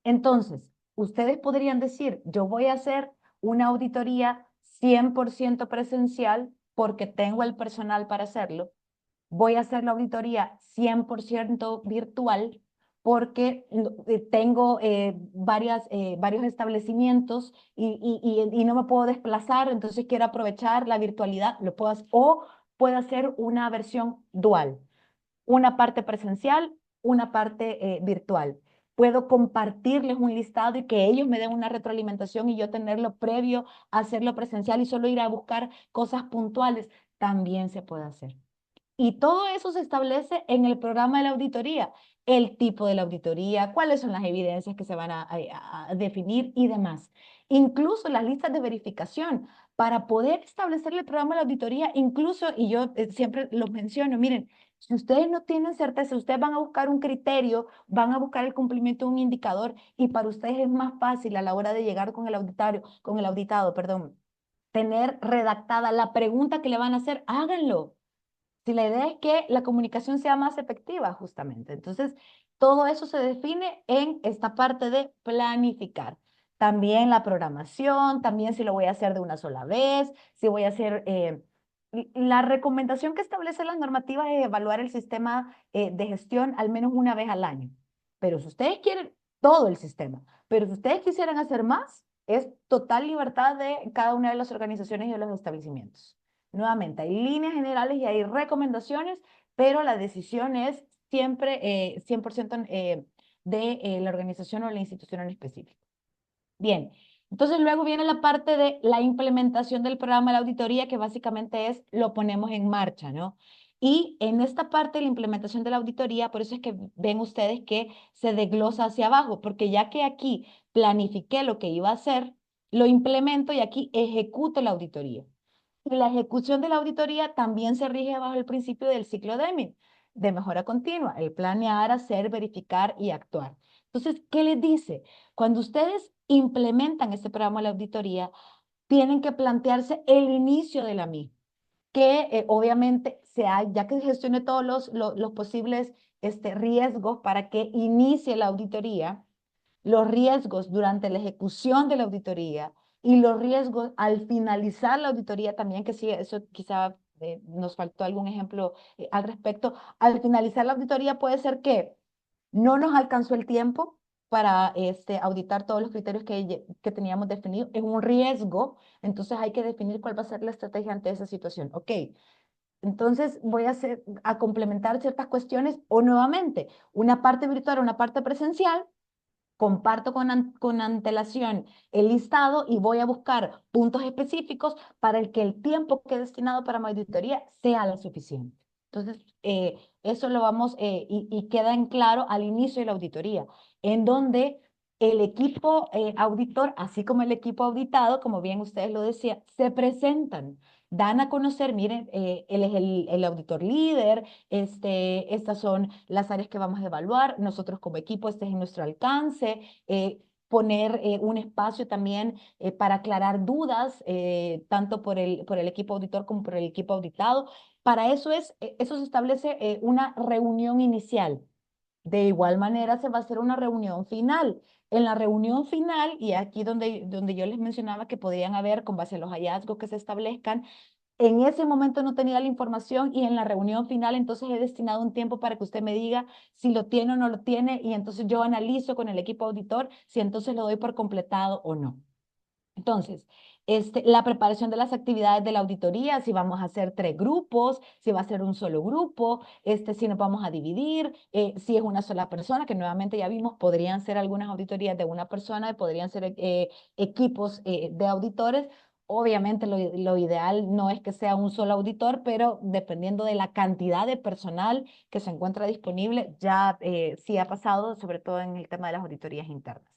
Entonces, ustedes podrían decir, yo voy a hacer una auditoría 100% presencial porque tengo el personal para hacerlo. Voy a hacer la auditoría 100% virtual porque tengo varios establecimientos y no me puedo desplazar, entonces quiero aprovechar la virtualidad, lo puedo hacer, o puedo hacer una versión dual, una parte presencial, una parte virtual. Puedo compartirles un listado y que ellos me den una retroalimentación y yo tenerlo previo a hacerlo presencial y solo ir a buscar cosas puntuales. También se puede hacer. Y todo eso se establece en el programa de la auditoría, el tipo de la auditoría, cuáles son las evidencias que se van a definir y demás. Incluso las listas de verificación para poder establecer el programa de la auditoría, incluso, y yo siempre los menciono, miren, si ustedes no tienen certeza, ustedes van a buscar un criterio, van a buscar el cumplimiento de un indicador y para ustedes es más fácil a la hora de llegar con el auditario, con el auditado, perdón, tener redactada la pregunta que le van a hacer, háganlo. Si la idea es que la comunicación sea más efectiva, justamente. Entonces, todo eso se define en esta parte de planificar. También la programación, también si lo voy a hacer de una sola vez, si voy a hacer... la recomendación que establecen las normativas es evaluar el sistema de gestión al menos una vez al año. Pero si ustedes quieren todo el sistema, pero si ustedes quisieran hacer más, es total libertad de cada una de las organizaciones y de los establecimientos. Nuevamente, hay líneas generales y hay recomendaciones, pero la decisión es siempre 100% de la organización o la institución en específico. Bien, entonces luego viene la parte de la implementación del programa de la auditoría, que básicamente es lo ponemos en marcha, ¿no? Y en esta parte de la implementación de la auditoría, por eso es que ven ustedes que se desglosa hacia abajo, porque ya que aquí planifiqué lo que iba a hacer, lo implemento y aquí ejecuto la auditoría. Y la ejecución de la auditoría también se rige bajo el principio del ciclo Deming, de mejora continua, el planear, hacer, verificar y actuar. Entonces, ¿qué les dice? Cuando ustedes implementan este programa de la auditoría, tienen que plantearse el inicio de la misma, que obviamente ya que gestione todos los posibles riesgos para que inicie la auditoría, los riesgos durante la ejecución de la auditoría y los riesgos al finalizar la auditoría también, que sí, eso quizá nos faltó algún ejemplo al respecto. Al finalizar la auditoría puede ser que no nos alcanzó el tiempo para auditar todos los criterios que teníamos definidos. Es un riesgo, entonces hay que definir cuál va a ser la estrategia ante esa situación. Ok, entonces voy a complementar ciertas cuestiones o nuevamente una parte virtual, una parte presencial, comparto con antelación el listado y voy a buscar puntos específicos para el que el tiempo que he destinado para mi auditoría sea lo suficiente. Entonces, eso lo vamos y queda en claro al inicio de la auditoría, en donde el equipo auditor, así como el equipo auditado, como bien ustedes lo decían, se presentan, dan a conocer, miren, él es el auditor líder, estas son las áreas que vamos a evaluar, nosotros como equipo, este es nuestro alcance, poner un espacio también para aclarar dudas, tanto por el equipo auditor como por el equipo auditado. Para eso eso se establece una reunión inicial. De igual manera se va a hacer una reunión final. En la reunión final, y aquí donde yo les mencionaba que podrían haber, con base a los hallazgos que se establezcan, en ese momento no tenía la información y en la reunión final entonces he destinado un tiempo para que usted me diga si lo tiene o no lo tiene y entonces yo analizo con el equipo auditor si entonces lo doy por completado o no. Entonces, la preparación de las actividades de la auditoría, si vamos a hacer 3 grupos, si va a ser un solo grupo, si nos vamos a dividir, si es una sola persona, que nuevamente ya vimos, podrían ser algunas auditorías de una persona, podrían ser equipos de auditores. Obviamente lo ideal no es que sea un solo auditor, pero dependiendo de la cantidad de personal que se encuentra disponible, ya sí ha pasado, sobre todo en el tema de las auditorías internas.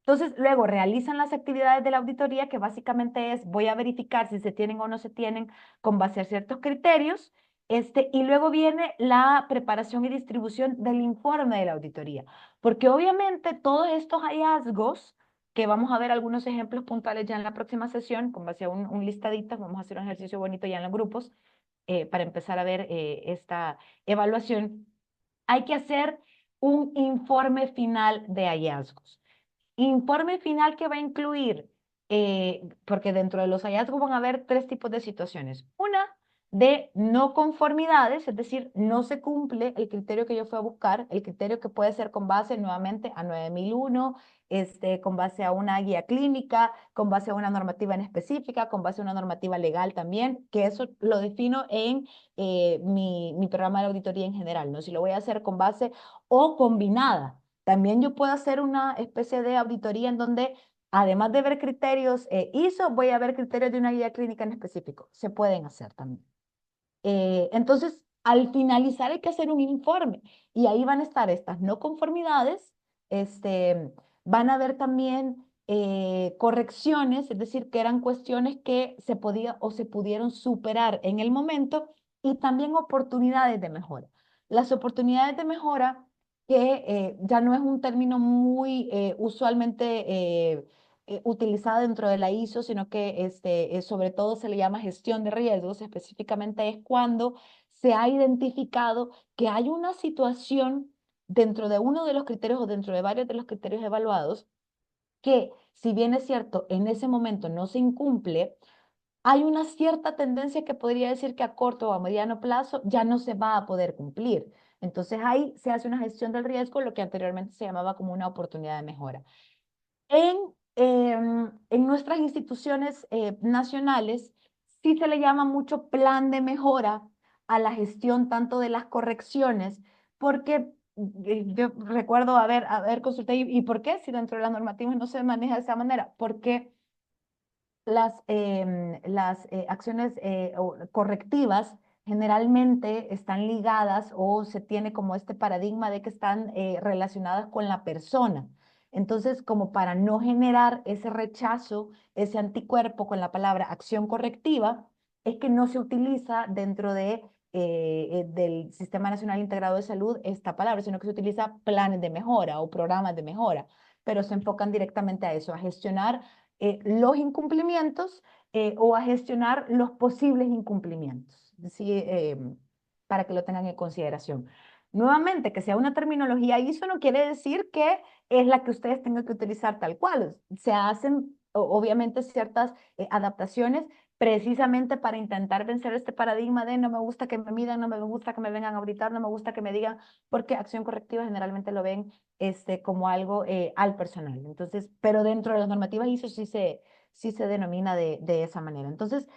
Entonces, luego realizan las actividades de la auditoría, que básicamente es, voy a verificar si se tienen o no se tienen con base a ciertos criterios, y luego viene la preparación y distribución del informe de la auditoría, porque obviamente todos estos hallazgos, que vamos a ver algunos ejemplos puntuales ya en la próxima sesión, con base a un listadito, vamos a hacer un ejercicio bonito ya en los grupos, para empezar a ver esta evaluación, hay que hacer un informe final de hallazgos. Informe final que va a incluir, porque dentro de los hallazgos van a haber 3 tipos de situaciones. Una de no conformidades, es decir, no se cumple el criterio que yo fui a buscar, el criterio que puede ser con base nuevamente a 9001, con base a una guía clínica, con base a una normativa en específica, con base a una normativa legal también, que eso lo defino en mi programa de auditoría en general, ¿no? Si lo voy a hacer con base o combinada. También yo puedo hacer una especie de auditoría en donde, además de ver criterios ISO, voy a ver criterios de una guía clínica en específico. Se pueden hacer también. Entonces, al finalizar hay que hacer un informe y ahí van a estar estas no conformidades, van a haber también correcciones, es decir, que eran cuestiones que se podía o se pudieron superar en el momento, y también oportunidades de mejora. Las oportunidades de mejora, que ya no es un término muy usualmente utilizado dentro de la ISO, sino que sobre todo se le llama gestión de riesgos. Específicamente es cuando se ha identificado que hay una situación dentro de uno de los criterios o dentro de varios de los criterios evaluados que, si bien es cierto, en ese momento no se incumple, hay una cierta tendencia que podría decir que a corto o a mediano plazo ya no se va a poder cumplir. Entonces ahí se hace una gestión del riesgo, lo que anteriormente se llamaba como una oportunidad de mejora. En nuestras instituciones nacionales sí se le llama mucho plan de mejora a la gestión tanto de las correcciones, porque yo recuerdo haber consultado, ¿y por qué? Si dentro de las normativas no se maneja de esa manera, porque las acciones correctivas generalmente están ligadas, o se tiene como este paradigma de que están relacionadas con la persona. Entonces, como para no generar ese rechazo, ese anticuerpo con la palabra acción correctiva, es que no se utiliza dentro del Sistema Nacional Integrado de Salud esta palabra, sino que se utiliza planes de mejora o programas de mejora, pero se enfocan directamente a eso, a gestionar los incumplimientos o a gestionar los posibles incumplimientos, ¿sí? Para que lo tengan en consideración. Nuevamente, que sea una terminología ISO no quiere decir que es la que ustedes tengan que utilizar tal cual. Se hacen obviamente ciertas adaptaciones precisamente para intentar vencer este paradigma de no me gusta que me midan, no me gusta que me vengan a auditar, no me gusta que me digan, porque acción correctiva generalmente lo ven como algo al personal. Entonces, pero dentro de las normativas ISO sí se denomina de esa manera. Entonces,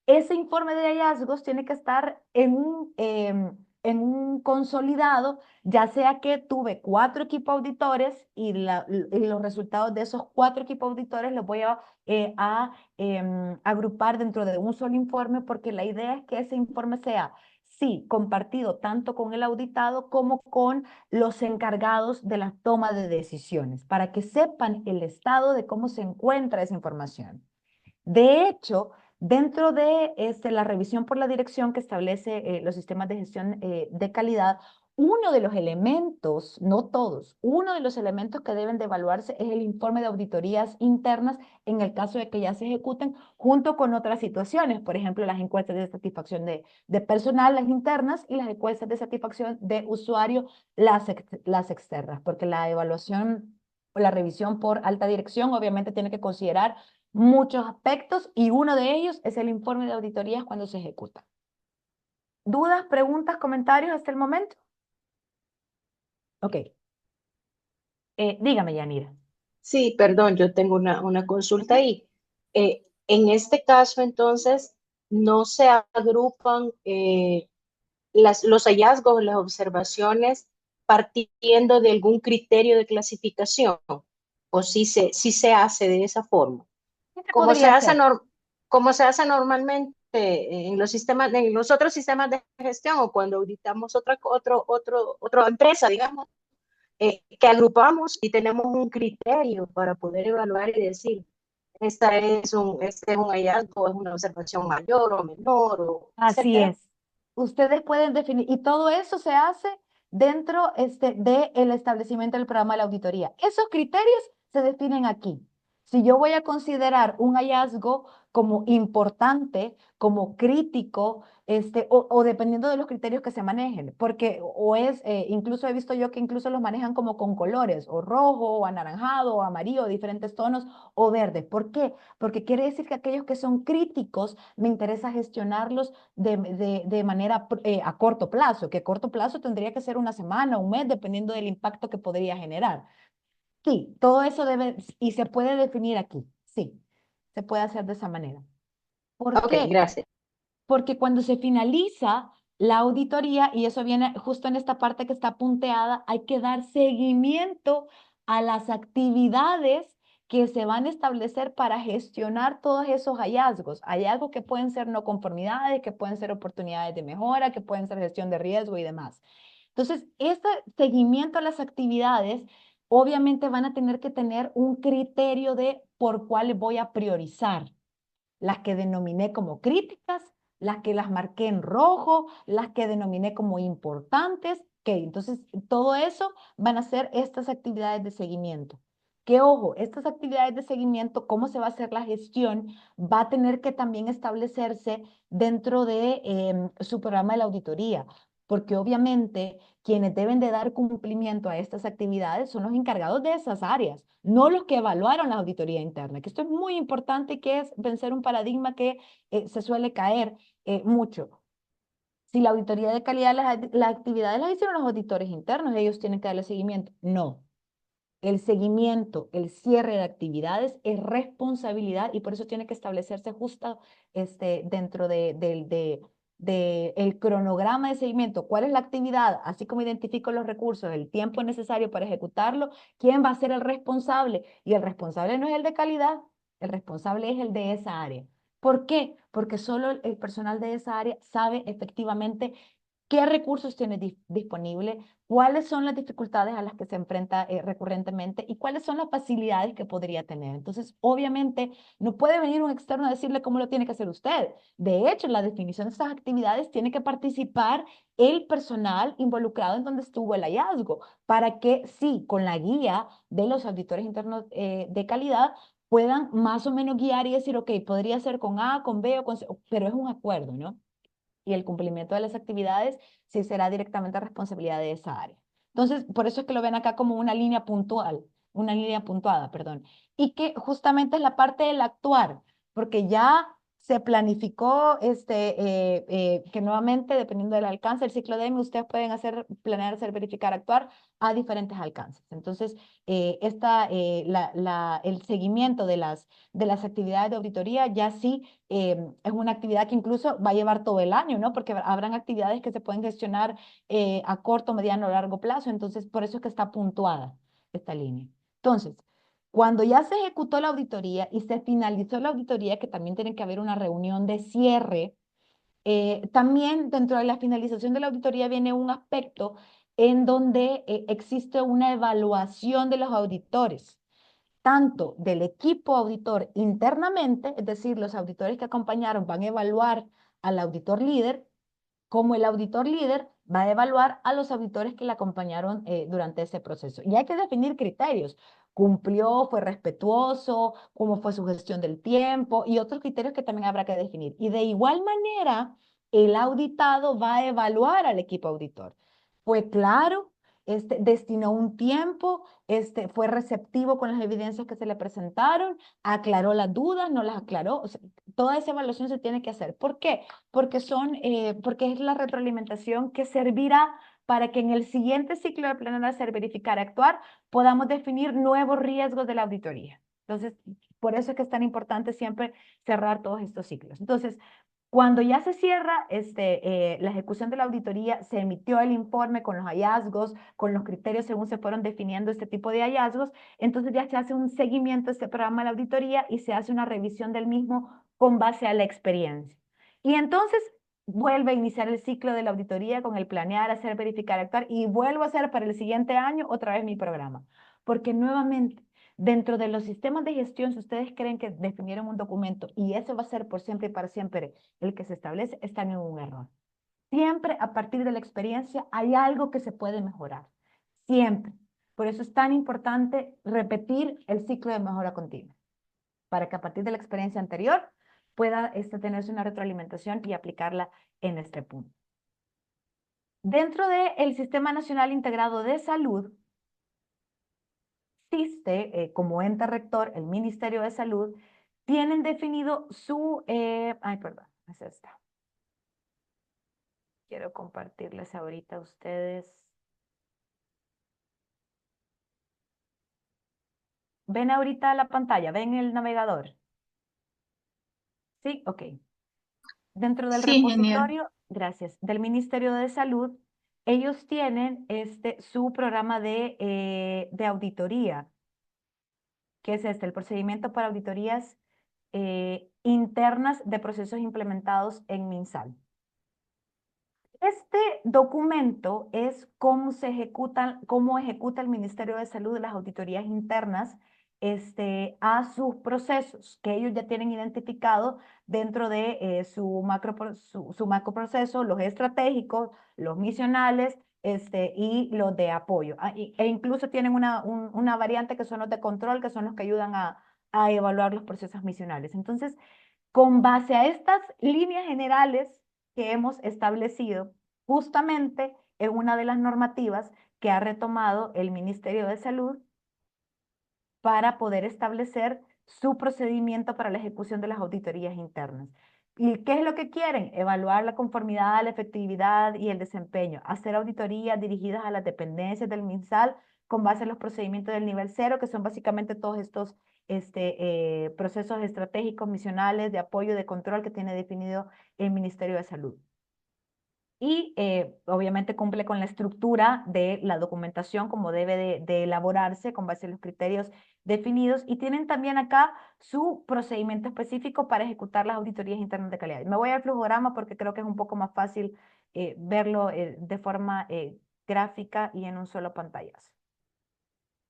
ese informe de hallazgos tiene que estar en un consolidado, ya sea que tuve 4 equipos auditores y los resultados de esos 4 equipos auditores los voy a agrupar dentro de un solo informe, porque la idea es que ese informe sea, sí, compartido tanto con el auditado como con los encargados de la toma de decisiones, para que sepan el estado de cómo se encuentra esa información. De hecho, dentro de la revisión por la dirección que establece los sistemas de gestión de calidad, uno de los elementos, no todos, uno de los elementos que deben de evaluarse es el informe de auditorías internas en el caso de que ya se ejecuten, junto con otras situaciones, por ejemplo, las encuestas de satisfacción de personal, las internas, y las encuestas de satisfacción de usuario, las externas, porque la evaluación o la revisión por alta dirección obviamente tiene que considerar muchos aspectos, y uno de ellos es el informe de auditorías cuando se ejecuta. ¿Dudas, preguntas, comentarios hasta el momento? Ok. Dígame, Yanira. Sí, perdón, yo tengo una consulta ahí. En este caso, entonces, no se agrupan los hallazgos, las observaciones partiendo de algún criterio de clasificación, o si se hace de esa forma, ¿Qué se como se podría hace, hacer? como se hace normalmente en los sistemas, en los otros sistemas de gestión, o cuando auditamos otra empresa, digamos, que agrupamos y tenemos un criterio para poder evaluar y decir, este es un hallazgo, es una observación mayor o menor, o Así etcétera. es. Ustedes pueden definir, y todo eso se hace dentro del establecimiento del programa de la auditoría. Esos criterios se definen aquí. Si yo voy a considerar un hallazgo como importante, como crítico, o dependiendo de los criterios que se manejen, porque incluso he visto yo que incluso los manejan como con colores, o rojo, o anaranjado, o amarillo, diferentes tonos, o verde. ¿Por qué? Porque quiere decir que aquellos que son críticos, me interesa gestionarlos de manera a corto plazo, que a corto plazo tendría que ser una semana, un mes, dependiendo del impacto que podría generar. Sí, todo eso debe, y se puede definir aquí, sí, se puede hacer de esa manera. ¿Por Ok, qué? gracias. Porque cuando se finaliza la auditoría, y eso viene justo en esta parte que está punteada, hay que dar seguimiento a las actividades que se van a establecer para gestionar todos esos hallazgos que pueden ser no conformidades, que pueden ser oportunidades de mejora, que pueden ser gestión de riesgo y demás. Entonces, este seguimiento a las actividades obviamente van a tener que tener un criterio de por cuál voy a priorizar las que denominé como críticas, las que las marqué en rojo, las que denominé como importantes. Ok, entonces todo eso van a ser estas actividades de seguimiento. Que ojo, estas actividades de seguimiento, cómo se va a hacer la gestión, va a tener que también establecerse dentro de su programa de la auditoría, porque obviamente quienes deben de dar cumplimiento a estas actividades son los encargados de esas áreas, no los que evaluaron la auditoría interna, que esto es muy importante, que es vencer un paradigma que se suele caer mucho. Si la auditoría de calidad, las actividades las hicieron los auditores internos, ellos tienen que darle seguimiento. No, el seguimiento, el cierre de actividades es responsabilidad y por eso tiene que establecerse justo dentro el cronograma de seguimiento. ¿Cuál es la actividad? Así como identifico los recursos, el tiempo necesario para ejecutarlo, ¿quién va a ser el responsable? Y el responsable no es el de calidad, el responsable es el de esa área. ¿Por qué? Porque solo el personal de esa área sabe efectivamente qué recursos tiene disponible, cuáles son las dificultades a las que se enfrenta recurrentemente y cuáles son las facilidades que podría tener. Entonces, obviamente, no puede venir un externo a decirle cómo lo tiene que hacer usted. De hecho, en la definición de estas actividades tiene que participar el personal involucrado en donde estuvo el hallazgo, para que sí, con la guía de los auditores internos de calidad, puedan más o menos guiar y decir, ok, podría ser con A, con B o con C, pero es un acuerdo, ¿no? Y el cumplimiento de las actividades sí será directamente responsabilidad de esa área. Entonces, por eso es que lo ven acá como una línea puntual, una línea puntuada, perdón. Y que justamente es la parte del actuar, porque ya se planificó que nuevamente, dependiendo del alcance del ciclo de M, ustedes pueden planear, hacer, verificar, actuar a diferentes alcances. Entonces, el seguimiento de las actividades de auditoría ya sí es una actividad que incluso va a llevar todo el año, ¿no? Porque habrán actividades que se pueden gestionar a corto, mediano o largo plazo. Entonces, por eso es que está puntuada esta línea. Entonces, cuando ya se ejecutó la auditoría y se finalizó la auditoría, que también tiene que haber una reunión de cierre, también dentro de la finalización de la auditoría viene un aspecto en donde existe una evaluación de los auditores, tanto del equipo auditor internamente, es decir, los auditores que acompañaron van a evaluar al auditor líder, como el auditor líder va a evaluar a los auditores que le acompañaron durante ese proceso. Y hay que definir criterios. ¿Cumplió? ¿Fue respetuoso? ¿Cómo fue su gestión del tiempo? Y otros criterios que también habrá que definir. Y de igual manera, el auditado va a evaluar al equipo auditor. ¿Fue claro? Destinó un tiempo, fue receptivo con las evidencias que se le presentaron, aclaró las dudas, no las aclaró. O sea, toda esa evaluación se tiene que hacer. ¿Por qué? Porque es la retroalimentación que servirá para que en el siguiente ciclo de planear, hacer, verificar, actuar, podamos definir nuevos riesgos de la auditoría. Entonces, por eso es que es tan importante siempre cerrar todos estos ciclos. Entonces, cuando ya se cierra la ejecución de la auditoría, se emitió el informe con los hallazgos, con los criterios según se fueron definiendo este tipo de hallazgos, entonces ya se hace un seguimiento de este programa de la auditoría y se hace una revisión del mismo con base a la experiencia. Y entonces vuelve a iniciar el ciclo de la auditoría con el planear, hacer, verificar, actuar, y vuelvo a hacer para el siguiente año otra vez mi programa. Porque nuevamente, dentro de los sistemas de gestión, si ustedes creen que definieron un documento y ese va a ser por siempre y para siempre el que se establece, están en un error. Siempre a partir de la experiencia hay algo que se puede mejorar. Siempre. Por eso es tan importante repetir el ciclo de mejora continua. Para que a partir de la experiencia anterior pueda tenerse una retroalimentación y aplicarla en este punto. Dentro del Sistema Nacional Integrado de Salud, existe como ente rector el Ministerio de Salud, tienen definido su, perdón, es esta. Quiero compartirles ahorita a ustedes. ¿Ven ahorita la pantalla? ¿Ven el navegador? Sí, ok. Dentro del Sí, ingeniero. repositorio, gracias, del Ministerio de Salud, ellos tienen su programa de auditoría, que es el procedimiento para auditorías internas de procesos implementados en MinSal. Este documento es cómo ejecuta el Ministerio de Salud las auditorías internas a sus procesos, que ellos ya tienen identificado dentro de su macroproceso, los estratégicos, los misionales y los de apoyo. E incluso tienen una variante que son los de control, que son los que ayudan a evaluar los procesos misionales. Entonces, con base a estas líneas generales que hemos establecido, justamente en una de las normativas que ha retomado el Ministerio de Salud para poder establecer su procedimiento para la ejecución de las auditorías internas. ¿Y qué es lo que quieren? Evaluar la conformidad, la efectividad y el desempeño. Hacer auditorías dirigidas a las dependencias del MinSal con base en los procedimientos del nivel 0, que son básicamente todos estos procesos estratégicos, misionales, de apoyo, de control que tiene definido el Ministerio de Salud. Y obviamente cumple con la estructura de la documentación como debe de elaborarse con base en los criterios definidos, y tienen también acá su procedimiento específico para ejecutar las auditorías internas de calidad. Me voy al flujograma porque creo que es un poco más fácil verlo de forma gráfica y en un solo pantallazo.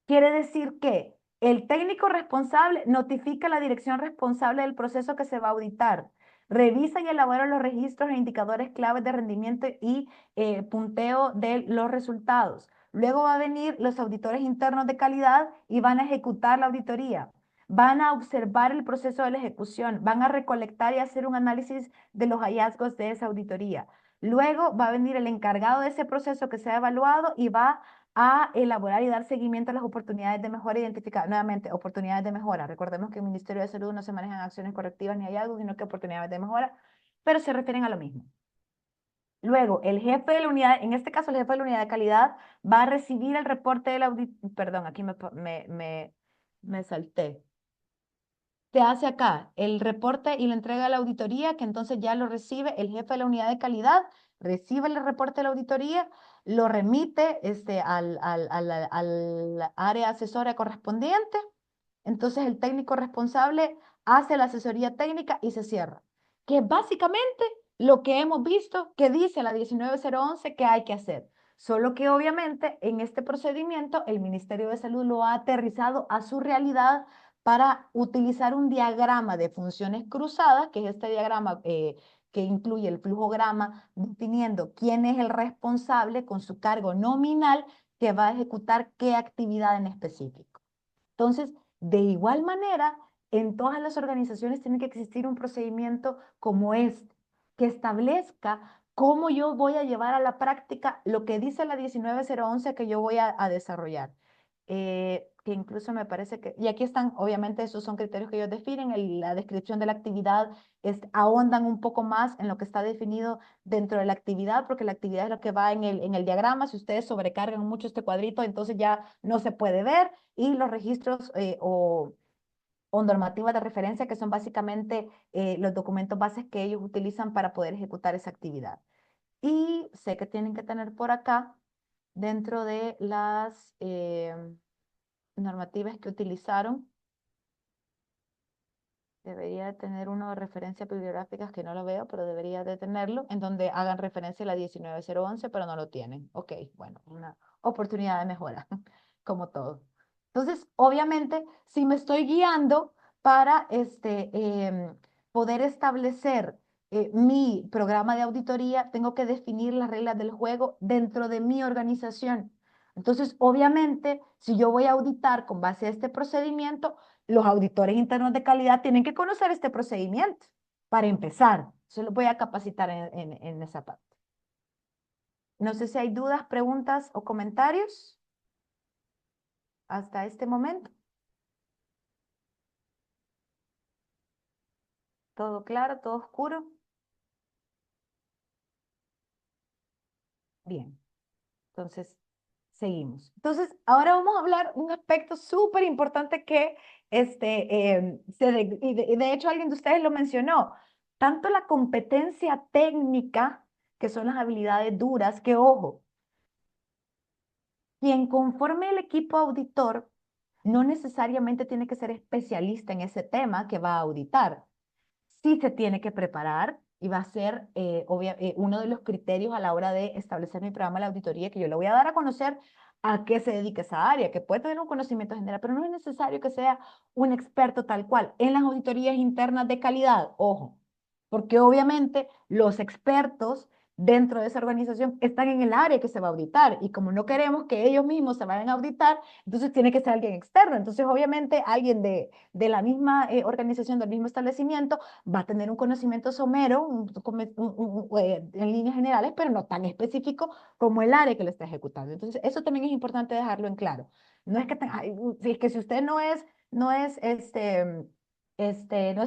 Quiere decir que el técnico responsable notifica a la dirección responsable del proceso que se va a auditar, revisa y elabora los registros e indicadores claves de rendimiento y punteo de los resultados. Luego va a venir los auditores internos de calidad y van a ejecutar la auditoría. Van a observar el proceso de la ejecución, van a recolectar y hacer un análisis de los hallazgos de esa auditoría. Luego va a venir el encargado de ese proceso que se ha evaluado y va a elaborar y dar seguimiento a las oportunidades de mejora identificadas. Nuevamente, oportunidades de mejora. Recordemos que en el Ministerio de Salud no se manejan acciones correctivas ni hallazgos, sino que oportunidades de mejora, pero se refieren a lo mismo. Luego, el jefe de la unidad, en este caso el jefe de la unidad de calidad, va a recibir el reporte del auditoría. Perdón, aquí me salté. Se hace acá el reporte y la entrega a la auditoría, que entonces ya lo recibe el jefe de la unidad de calidad, recibe el reporte de la auditoría, lo remite al área asesora correspondiente, entonces el técnico responsable hace la asesoría técnica y se cierra, que es básicamente lo que hemos visto que dice la 19011 que hay que hacer. Solo que obviamente en este procedimiento el Ministerio de Salud lo ha aterrizado a su realidad para utilizar un diagrama de funciones cruzadas, que es este diagrama que incluye el flujograma, definiendo quién es el responsable con su cargo nominal que va a ejecutar qué actividad en específico. Entonces, de igual manera, en todas las organizaciones tiene que existir un procedimiento como este, que establezca cómo yo voy a llevar a la práctica lo que dice la 19011 que yo voy a desarrollar. Que incluso me parece que, y aquí están, obviamente esos son criterios que ellos definen, la descripción de la actividad ahondan un poco más en lo que está definido dentro de la actividad, porque la actividad es lo que va en el diagrama. Si ustedes sobrecargan mucho este cuadrito, entonces ya no se puede ver, y los registros o o normativas de referencia, que son básicamente los documentos bases que ellos utilizan para poder ejecutar esa actividad. Y sé que tienen que tener por acá, dentro de las normativas que utilizaron, debería de tener uno de referencias bibliográficas que no lo veo, pero debería de tenerlo, en donde hagan referencia a la 19011, pero no lo tienen. Ok, bueno, una oportunidad de mejora, como todo. Entonces, obviamente, si me estoy guiando para poder establecer mi programa de auditoría, tengo que definir las reglas del juego dentro de mi organización. Entonces, obviamente, si yo voy a auditar con base a este procedimiento, los auditores internos de calidad tienen que conocer este procedimiento para empezar. Solo voy a capacitar en esa parte. No sé si hay dudas, preguntas o comentarios hasta este momento. ¿Todo claro? ¿Todo oscuro? Bien. Entonces, seguimos. Entonces, ahora vamos a hablar un aspecto súper importante que, y de hecho alguien de ustedes lo mencionó, tanto la competencia técnica, que son las habilidades duras, que ojo, quien conforme el equipo auditor no necesariamente tiene que ser especialista en ese tema que va a auditar. Sí se tiene que preparar y va a ser uno de los criterios a la hora de establecer mi programa de auditoría, que yo le voy a dar a conocer a qué se dedica esa área, que puede tener un conocimiento general, pero no es necesario que sea un experto tal cual. En las auditorías internas de calidad, ojo, porque obviamente los expertos dentro de esa organización están en el área que se va a auditar y como no queremos que ellos mismos se vayan a auditar, entonces tiene que ser alguien externo. Entonces, obviamente, alguien de la misma organización, del mismo establecimiento, va a tener un conocimiento somero en líneas generales, pero no tan específico como el área que lo está ejecutando. Entonces, eso también es importante dejarlo en claro. No es que, si es que si usted no es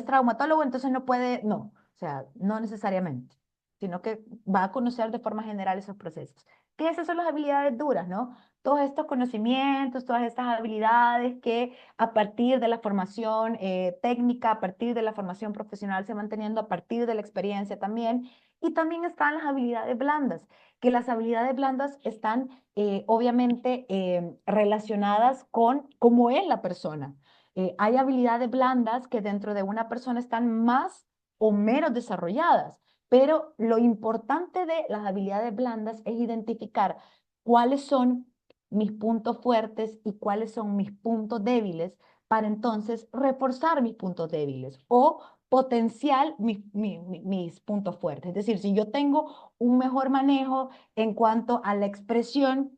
traumatólogo, entonces no puede, no, o sea, no necesariamente, sino que va a conocer de forma general esos procesos. Que esas son las habilidades duras, ¿no? Todos estos conocimientos, todas estas habilidades que a partir de la formación técnica, a partir de la formación profesional se van teniendo, a partir de la experiencia también. Y también están las habilidades blandas, que las habilidades blandas están obviamente relacionadas con cómo es la persona. Hay habilidades blandas que dentro de una persona están más o menos desarrolladas, pero lo importante de las habilidades blandas es identificar cuáles son mis puntos fuertes y cuáles son mis puntos débiles para entonces reforzar mis puntos débiles o potenciar mis puntos fuertes. Es decir, si yo tengo un mejor manejo en cuanto a la expresión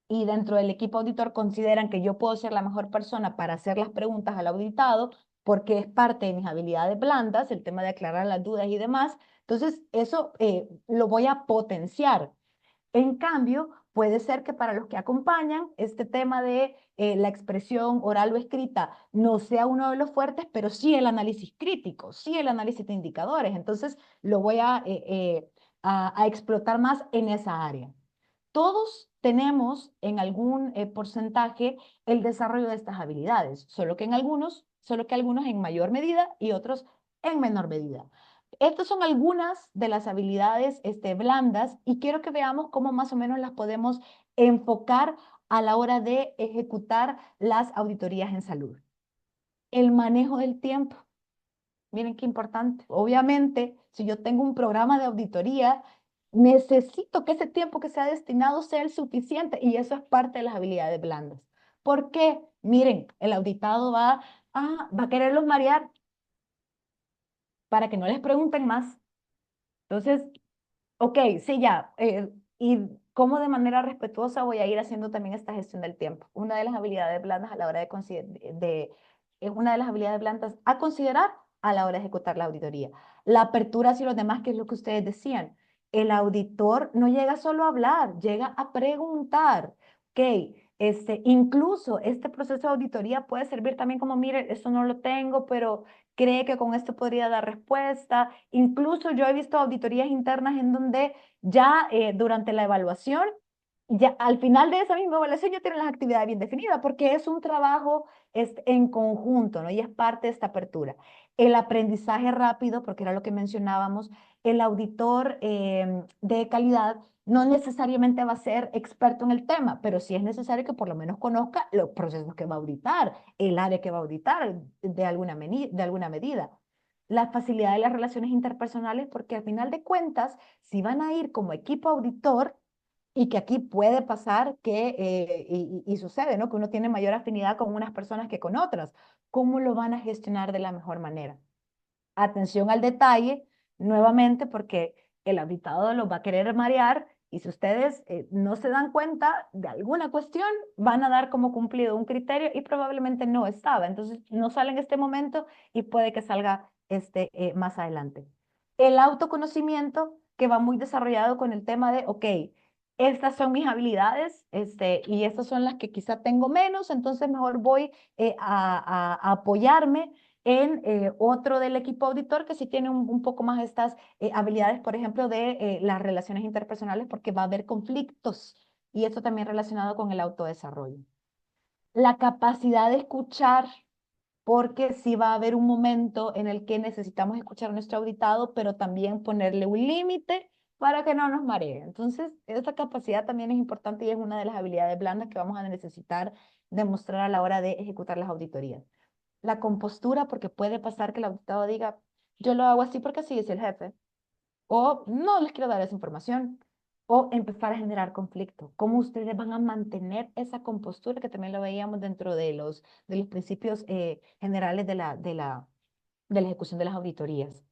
y dentro del equipo auditor consideran que yo puedo ser la mejor persona para hacer las preguntas al auditado porque es parte de mis habilidades blandas, el tema de aclarar las dudas y demás, entonces eso lo voy a potenciar. En cambio, puede ser que para los que acompañan, este tema de la expresión oral o escrita no sea uno de los fuertes, pero sí el análisis crítico, sí el análisis de indicadores. Entonces, lo voy a explotar más en esa área. Todos tenemos en algún porcentaje el desarrollo de estas habilidades, solo que algunos en mayor medida y otros en menor medida. Estas son algunas de las habilidades blandas y quiero que veamos cómo más o menos las podemos enfocar a la hora de ejecutar las auditorías en salud. El manejo del tiempo. Miren qué importante. Obviamente, si yo tengo un programa de auditoría, necesito que ese tiempo que sea destinado sea el suficiente y eso es parte de las habilidades blandas. ¿Por qué? Miren, el auditado va a quererlos marear para que no les pregunten más. Entonces, ok, sí, ya. Y cómo de manera respetuosa voy a ir haciendo también esta gestión del tiempo. Una de las habilidades blandas a la hora es una de las habilidades blandas a considerar a la hora de ejecutar la auditoría. La apertura hacia los demás, que es lo que ustedes decían. El auditor no llega solo a hablar, llega a preguntar. Ok, incluso este proceso de auditoría puede servir también como, mire, esto no lo tengo, pero cree que con esto podría dar respuesta. Incluso yo he visto auditorías internas en donde ya durante la evaluación ya al final de esa misma evaluación ya tienen las actividades bien definidas, porque es un trabajo en conjunto, ¿no? Y es parte de esta apertura. El aprendizaje rápido, porque era lo que mencionábamos, el auditor de calidad no necesariamente va a ser experto en el tema, pero sí es necesario que por lo menos conozca los procesos que va a auditar, el área que va a auditar de alguna medida. La facilidad de las relaciones interpersonales, porque al final de cuentas, si van a ir como equipo auditor, y que aquí puede pasar que, y sucede, ¿no? Que uno tiene mayor afinidad con unas personas que con otras. ¿Cómo lo van a gestionar de la mejor manera? Atención al detalle, nuevamente, porque el auditado los va a querer marear y si ustedes no se dan cuenta de alguna cuestión, van a dar como cumplido un criterio y probablemente no estaba. Entonces, no sale en este momento y puede que salga más adelante. El autoconocimiento que va muy desarrollado con el tema de, ok, estas son mis habilidades y estas son las que quizá tengo menos, entonces mejor voy a apoyarme en otro del equipo auditor que sí tiene un poco más estas habilidades, por ejemplo, de las relaciones interpersonales, porque va a haber conflictos y esto también relacionado con el autodesarrollo. La capacidad de escuchar, porque sí va a haber un momento en el que necesitamos escuchar a nuestro auditado, pero también ponerle un límite para que no nos maree. Entonces, esta capacidad también es importante y es una de las habilidades blandas que vamos a necesitar demostrar a la hora de ejecutar las auditorías. La compostura, porque puede pasar que el auditado diga, yo lo hago así porque así es el jefe, o no les quiero dar esa información, o empezar a generar conflicto. ¿Cómo ustedes van a mantener esa compostura que también lo veíamos dentro de los principios generales de la ejecución de las auditorías?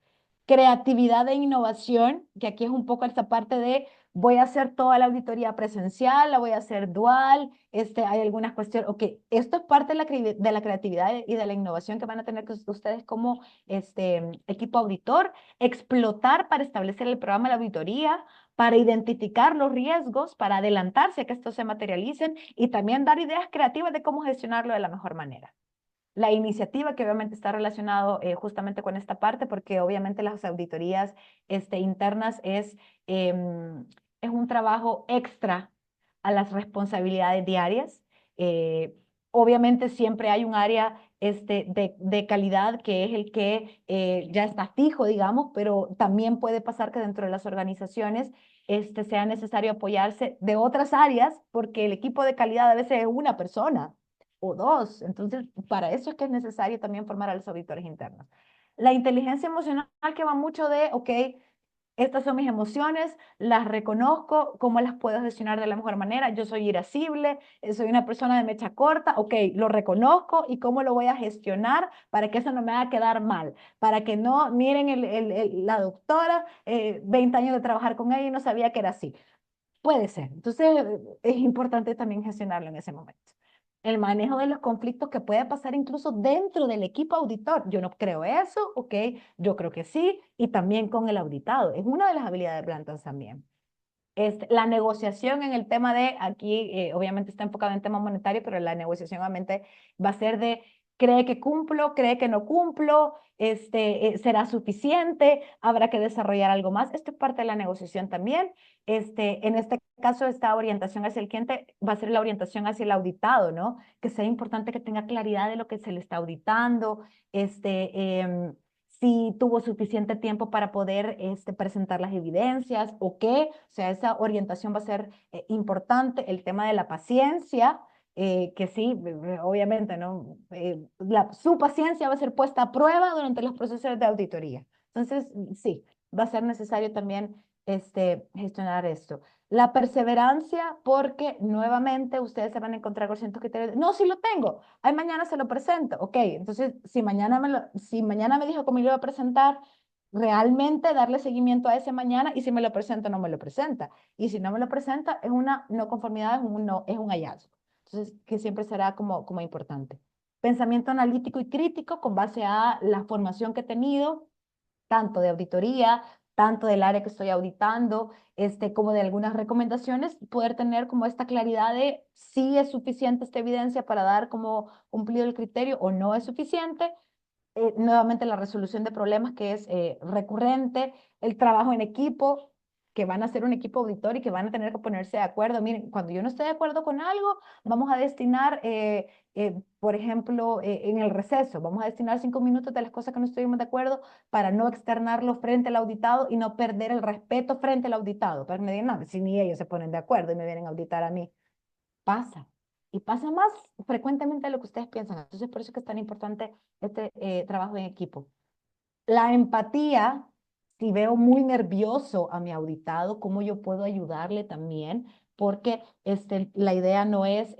Creatividad e innovación, que aquí es un poco esta parte de voy a hacer toda la auditoría presencial, la voy a hacer dual, hay algunas cuestiones, ok, esto es parte de la creatividad y de la innovación que van a tener que ustedes como equipo auditor, explotar para establecer el programa de la auditoría, para identificar los riesgos, para adelantarse a que estos se materialicen y también dar ideas creativas de cómo gestionarlo de la mejor manera. La iniciativa, que obviamente está relacionado justamente con esta parte, porque obviamente las auditorías internas es un trabajo extra a las responsabilidades diarias. Obviamente siempre hay un área de calidad que es el que ya está fijo, digamos, pero también puede pasar que dentro de las organizaciones sea necesario apoyarse de otras áreas, porque el equipo de calidad a veces es una persona o dos. Entonces, para eso es que es necesario también formar a los auditores internos. La inteligencia emocional, que va mucho de, ok, estas son mis emociones, las reconozco, cómo las puedo gestionar de la mejor manera. Yo soy irascible, soy una persona de mecha corta, ok, lo reconozco y cómo lo voy a gestionar para que eso no me haga quedar mal, para que no, miren la doctora, 20 años de trabajar con ella y no sabía que era así. Puede ser. Entonces, es importante también gestionarlo en ese momento. El manejo de los conflictos que puede pasar incluso dentro del equipo auditor. Yo no creo eso, ok, yo creo que sí, y también con el auditado. Es una de las habilidades blandas también. La negociación en el tema de, aquí obviamente está enfocado en tema monetario, pero la negociación obviamente va a ser de, cree que cumplo, cree que no cumplo, será suficiente, habrá que desarrollar algo más. Esto es parte de la negociación también. En este caso, esta orientación hacia el cliente va a ser la orientación hacia el auditado, ¿no? Que sea importante que tenga claridad de lo que se le está auditando, si tuvo suficiente tiempo para poder presentar las evidencias o qué. O sea, esa orientación va a ser importante. El tema de la paciencia, que sí, obviamente, ¿no? Su paciencia va a ser puesta a prueba durante los procesos de auditoría. Entonces, sí, va a ser necesario también gestionar esto. La perseverancia, porque nuevamente ustedes se van a encontrar con ciertos criterios. No, sí lo tengo. Ay, mañana se lo presento. Ok, entonces si mañana me dijo que me lo iba a presentar, realmente darle seguimiento a ese mañana, y si me lo presenta, no me lo presenta. Y si no me lo presenta, es una no conformidad, es un hallazgo. Entonces, que siempre será como importante. Pensamiento analítico y crítico con base a la formación que he tenido, tanto de auditoría, tanto del área que estoy auditando, como de algunas recomendaciones, poder tener como esta claridad de si es suficiente esta evidencia para dar como cumplido el criterio o no es suficiente. Nuevamente la resolución de problemas, que es recurrente, el trabajo en equipo, que van a ser un equipo auditor y que van a tener que ponerse de acuerdo. Miren, cuando yo no estoy de acuerdo con algo, vamos a destinar, por ejemplo, en el receso, vamos a destinar 5 minutos de las cosas que no estuvimos de acuerdo para no externarlo frente al auditado y no perder el respeto frente al auditado. Para que me digan, no, si ni ellos se ponen de acuerdo y me vienen a auditar a mí. Pasa. Y pasa más frecuentemente de lo que ustedes piensan. Entonces, por eso es que es tan importante este trabajo en equipo. La empatía, si veo muy nervioso a mi auditado, ¿cómo yo puedo ayudarle también? Porque la idea no es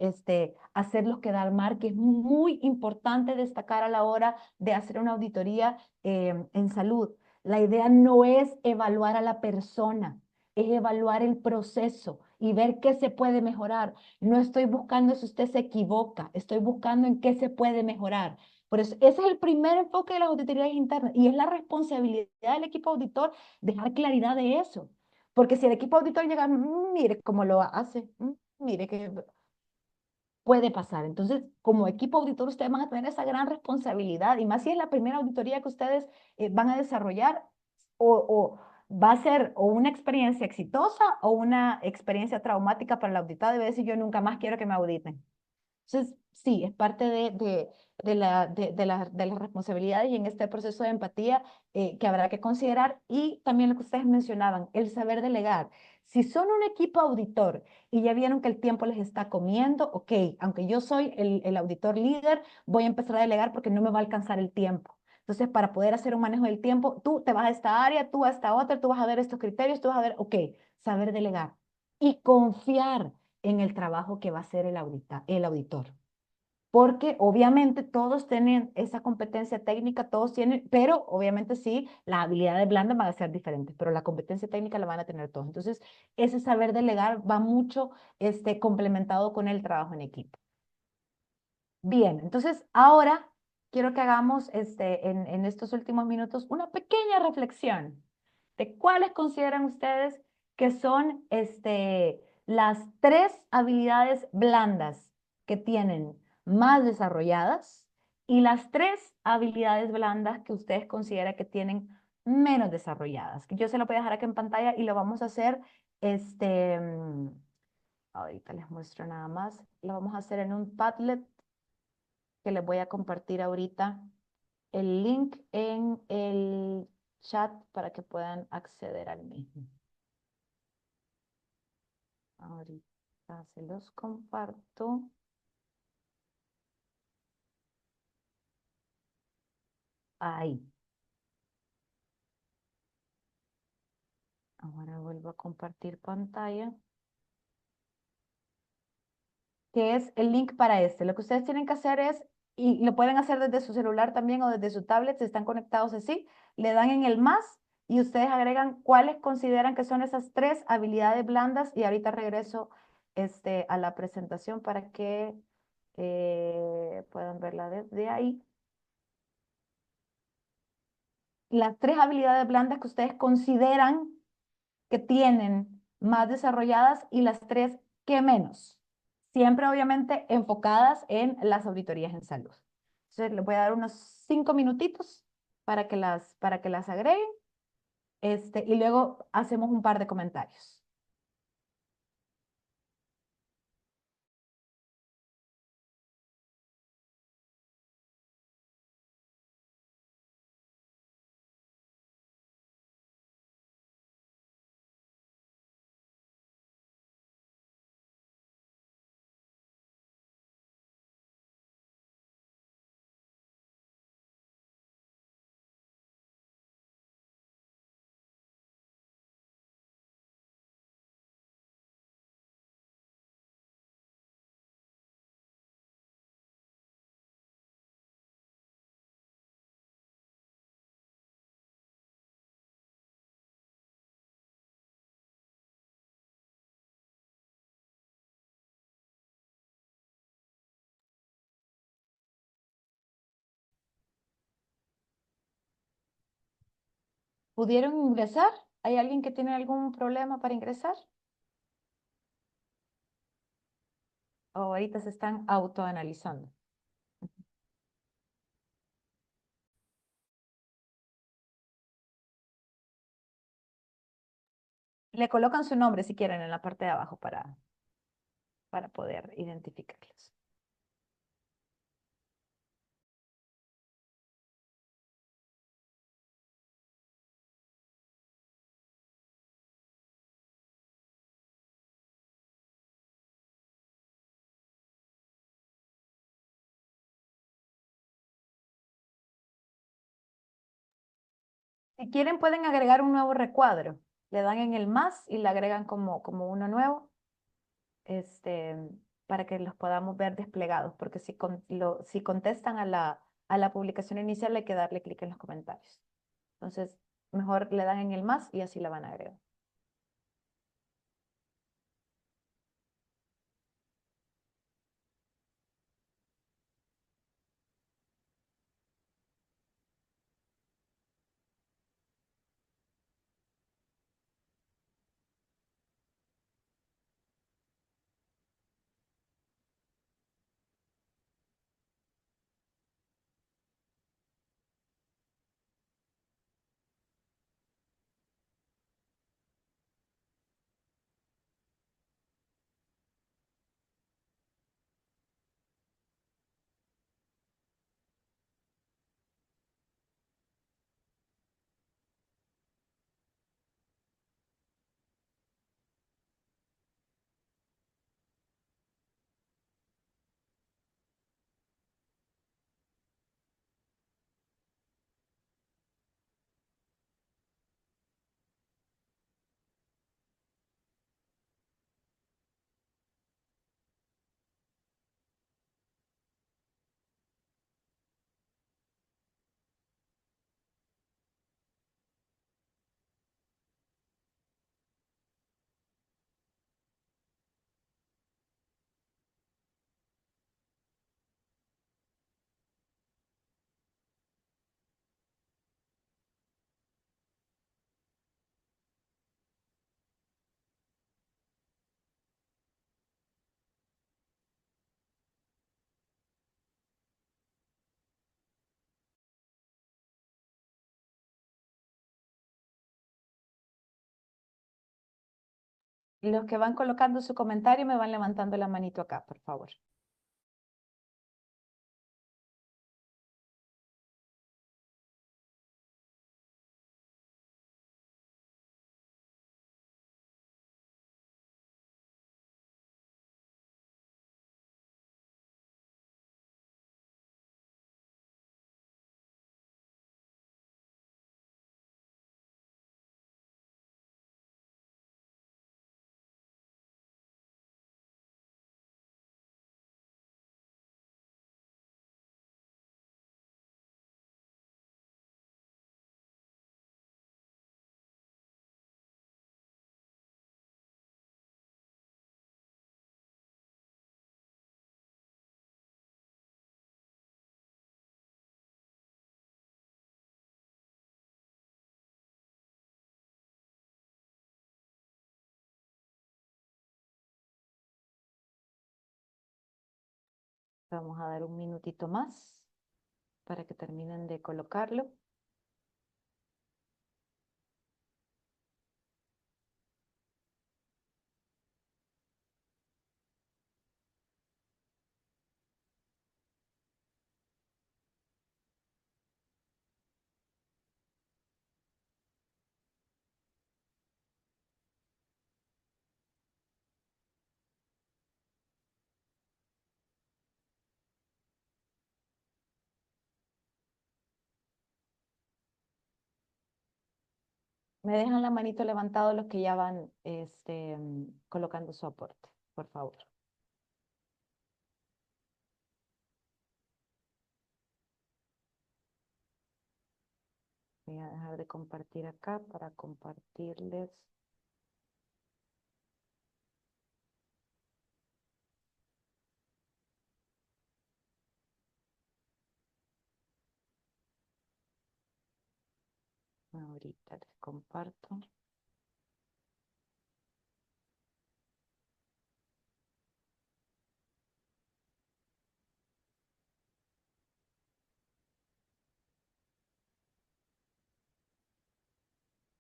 hacerlos quedar mal, que es muy importante destacar a la hora de hacer una auditoría en salud. La idea no es evaluar a la persona, es evaluar el proceso y ver qué se puede mejorar. No estoy buscando si usted se equivoca, estoy buscando en qué se puede mejorar. Por eso, ese es el primer enfoque de las auditorías internas y es la responsabilidad del equipo auditor dejar claridad de eso. Porque si el equipo auditor llega, mire cómo lo hace, mire que puede pasar. Entonces, como equipo auditor, ustedes van a tener esa gran responsabilidad y más si es la primera auditoría que ustedes van a desarrollar o va a ser o una experiencia exitosa o una experiencia traumática para el auditado y va a decir, yo nunca más quiero que me auditen. Entonces, sí, es parte de las responsabilidades y en este proceso de empatía que habrá que considerar y también lo que ustedes mencionaban, el saber delegar. Si son un equipo auditor y ya vieron que el tiempo les está comiendo, ok, aunque yo soy el auditor líder, voy a empezar a delegar porque no me va a alcanzar el tiempo. Entonces, para poder hacer un manejo del tiempo, tú te vas a esta área, tú a esta otra, tú vas a ver estos criterios, tú vas a ver, ok, saber delegar y confiar en el trabajo que va a hacer el auditor. Porque obviamente todos tienen esa competencia técnica, todos tienen, pero obviamente sí, las habilidades blandas van a ser diferentes, pero la competencia técnica la van a tener todos. Entonces, ese saber delegar va mucho complementado con el trabajo en equipo. Bien, entonces ahora quiero que hagamos en estos últimos minutos una pequeña reflexión de cuáles consideran ustedes que son las 3 habilidades blandas que tienen más desarrolladas y las 3 habilidades blandas que ustedes consideran que tienen menos desarrolladas. Yo se lo voy a dejar aquí en pantalla y lo vamos a hacer, ahorita les muestro nada más, lo vamos a hacer en un Padlet que les voy a compartir ahorita el link en el chat para que puedan acceder al mismo. Ahorita se los comparto. Ahí. Ahora vuelvo a compartir pantalla. Que es el link para este. Lo que ustedes tienen que hacer es, y lo pueden hacer desde su celular también o desde su tablet, si están conectados así, le dan en el más y ustedes agregan cuáles consideran que son esas 3 habilidades blandas y ahorita regreso a la presentación para que puedan verla desde ahí. Las 3 habilidades blandas que ustedes consideran que tienen más desarrolladas y las 3 que menos. Siempre obviamente enfocadas en las auditorías en salud. Entonces les voy a dar unos 5 minutitos para que las agreguen y luego hacemos un par de comentarios. ¿Pudieron ingresar? ¿Hay alguien que tiene algún problema para ingresar? ¿O ahorita se están autoanalizando? Le colocan su nombre si quieren en la parte de abajo para poder identificarlos. Si quieren pueden agregar un nuevo recuadro. Le dan en el más y le agregan como uno nuevo, para que los podamos ver desplegados, porque si contestan a la publicación inicial hay que darle clic en los comentarios. Entonces, mejor le dan en el más y así la van a agregar. Los que van colocando su comentario me van levantando la manito acá, por favor. Vamos a dar un minutito más para que terminen de colocarlo. Me dejan la manito levantado los que ya van colocando su aporte, por favor. Voy a dejar de compartir acá para compartirles. Ahorita les comparto.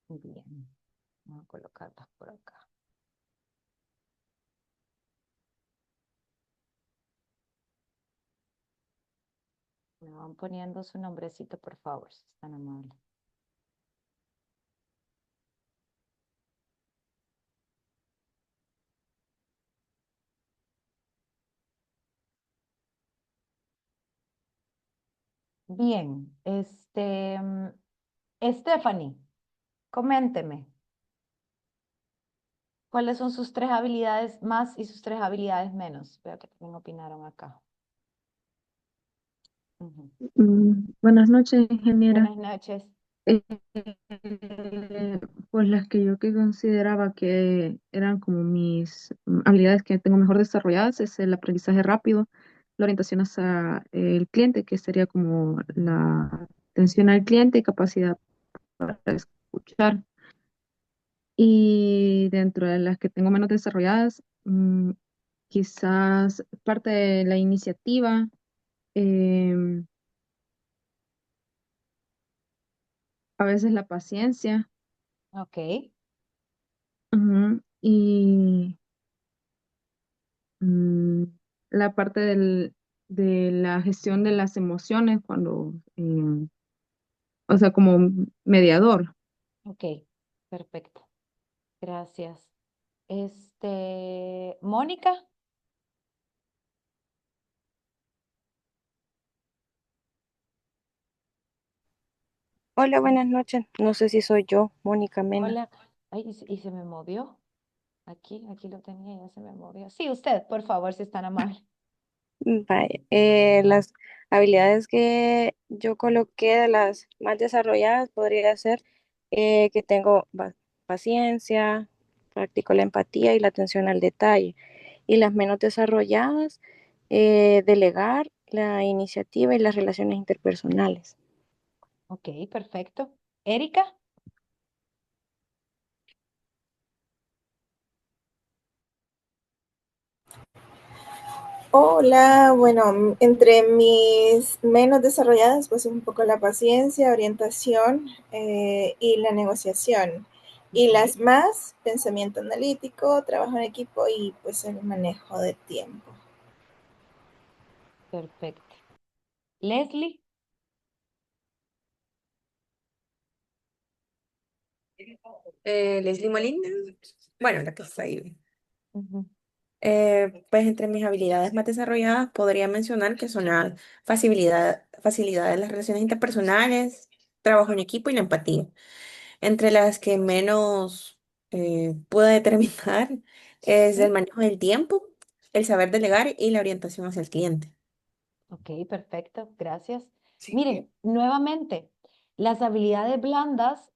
Bien. Voy a colocarlas por acá. Me van poniendo su nombrecito, por favor, si están amables. Bien, Stephanie, coménteme, ¿cuáles son sus 3 habilidades más y sus 3 habilidades menos? Veo que también opinaron acá. Ujú. Buenas noches, ingeniera. Buenas noches. Eh, pues las que yo que consideraba que eran como mis habilidades que tengo mejor desarrolladas es el aprendizaje rápido, la orientación hacia el cliente, que sería como la atención al cliente y capacidad para escuchar. Y dentro de las que tengo menos desarrolladas, quizás parte de la iniciativa, em, a veces la paciencia, Ok, y mm, la parte de la gestión de las emociones cuando, o sea, como mediador. ok, perfecto. Gracias. Mónica. Hola, buenas noches. No sé si soy yo, Mónica Mena. Hola. Ay, y se me movió. Aquí lo tenía, ya se me movió. Sí, usted, por favor, si están amables. Vaya, las habilidades que yo coloqué de las más desarrolladas podría ser que tengo paciencia, practico la empatía y la atención al detalle. Y las menos desarrolladas, delegar, la iniciativa y las relaciones interpersonales. Ok, perfecto. Erika. Hola, bueno, entre mis menos desarrolladas, pues un poco la paciencia, orientación y la negociación. Y las más, pensamiento analítico, trabajo en equipo y pues el manejo de tiempo. Perfecto. Leslie. Leslie Molina, bueno, la que está ahí. Ujú. Pues entre mis habilidades más desarrolladas podría mencionar que son la facilidad de las relaciones interpersonales, trabajo en equipo y la empatía. Entre las que menos pude determinar es el Ujú. manejo del tiempo, el saber delegar y la orientación hacia el cliente. Ok, perfecto, gracias. Sí. Miren, nuevamente, las habilidades blandas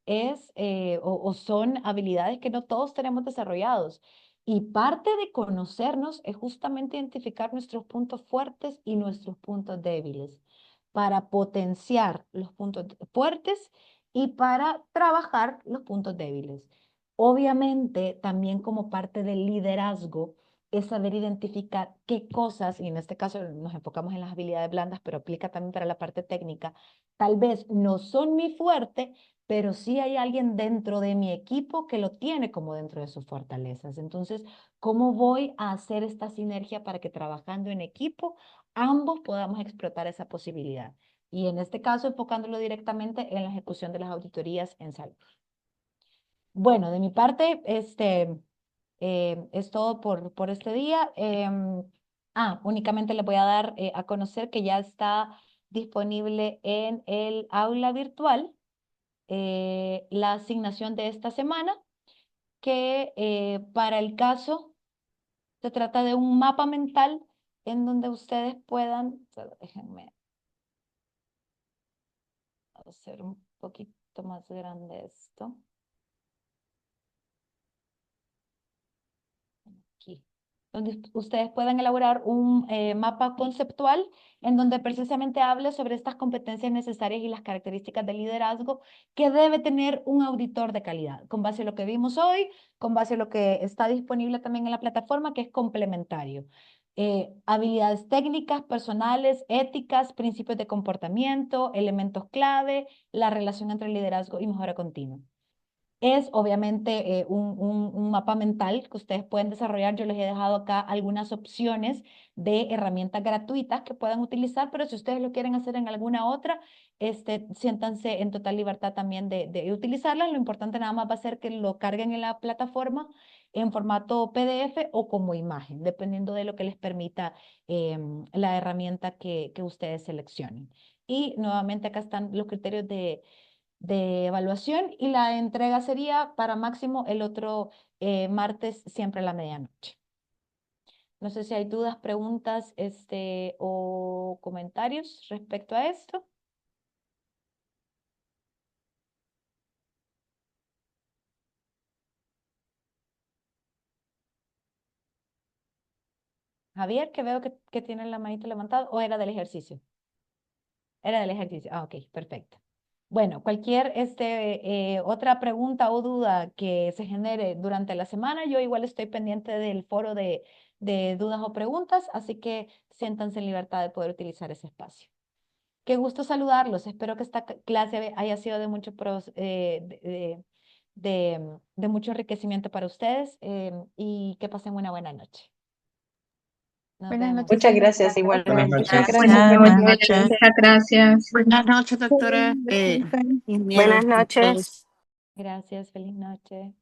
o son habilidades que no todos tenemos desarrollados. Y parte de conocernos es justamente identificar nuestros puntos fuertes y nuestros puntos débiles para potenciar los puntos fuertes y para trabajar los puntos débiles. Obviamente, también como parte del liderazgo es saber identificar qué cosas, y en este caso nos enfocamos en las habilidades blandas, pero aplica también para la parte técnica, tal vez no son mi fuerte, pero sí hay alguien dentro de mi equipo que lo tiene como dentro de sus fortalezas. Entonces, ¿cómo voy a hacer esta sinergia para que trabajando en equipo ambos podamos explotar esa posibilidad? Y en este caso, enfocándolo directamente en la ejecución de las auditorías en salud. Bueno, de mi parte, es todo por este día. Únicamente les voy a dar a conocer que ya está disponible en el aula virtual la asignación de esta semana, que para el caso se trata de un mapa mental en donde ustedes puedan, solo déjenme hacer un poquito más grande esto. Aquí, donde ustedes puedan elaborar un mapa conceptual en donde precisamente hable sobre estas competencias necesarias y las características de liderazgo que debe tener un auditor de calidad, con base a lo que vimos hoy, con base a lo que está disponible también en la plataforma, que es complementario. Habilidades técnicas, personales, éticas, principios de comportamiento, elementos clave, la relación entre liderazgo y mejora continua. es obviamente un mapa mental que ustedes pueden desarrollar. Yo les he dejado acá algunas opciones de herramientas gratuitas que puedan utilizar, pero si ustedes lo quieren hacer en alguna otra, siéntanse en total libertad también de utilizarlas. Lo importante nada más va a ser que lo carguen en la plataforma en formato PDF o como imagen, dependiendo de lo que les permita la herramienta que ustedes seleccionen. Y nuevamente acá están los criterios de evaluación y la entrega sería para máximo el otro martes, siempre a la medianoche. No sé si hay dudas, preguntas o comentarios respecto a esto. Javier, que veo que tiene la manita levantada, ¿o era del ejercicio? Era del ejercicio. Ah, ok, perfecto. Bueno, cualquier otra pregunta o duda que se genere durante la semana, yo igual estoy pendiente del foro de dudas o preguntas, así que siéntanse en libertad de poder utilizar ese espacio. Qué gusto saludarlos. Espero que esta clase haya sido de mucho, de mucho enriquecimiento para ustedes y que pasen una buena noche. Nos Buenas vemos. noches, Muchas gracias señora. Buenas igualmente. noches. Buenas Buenas noches. noches. Muchas gracias. Buenas noches, doctora. Buenas noches. Ingenieros. Gracias, feliz noche.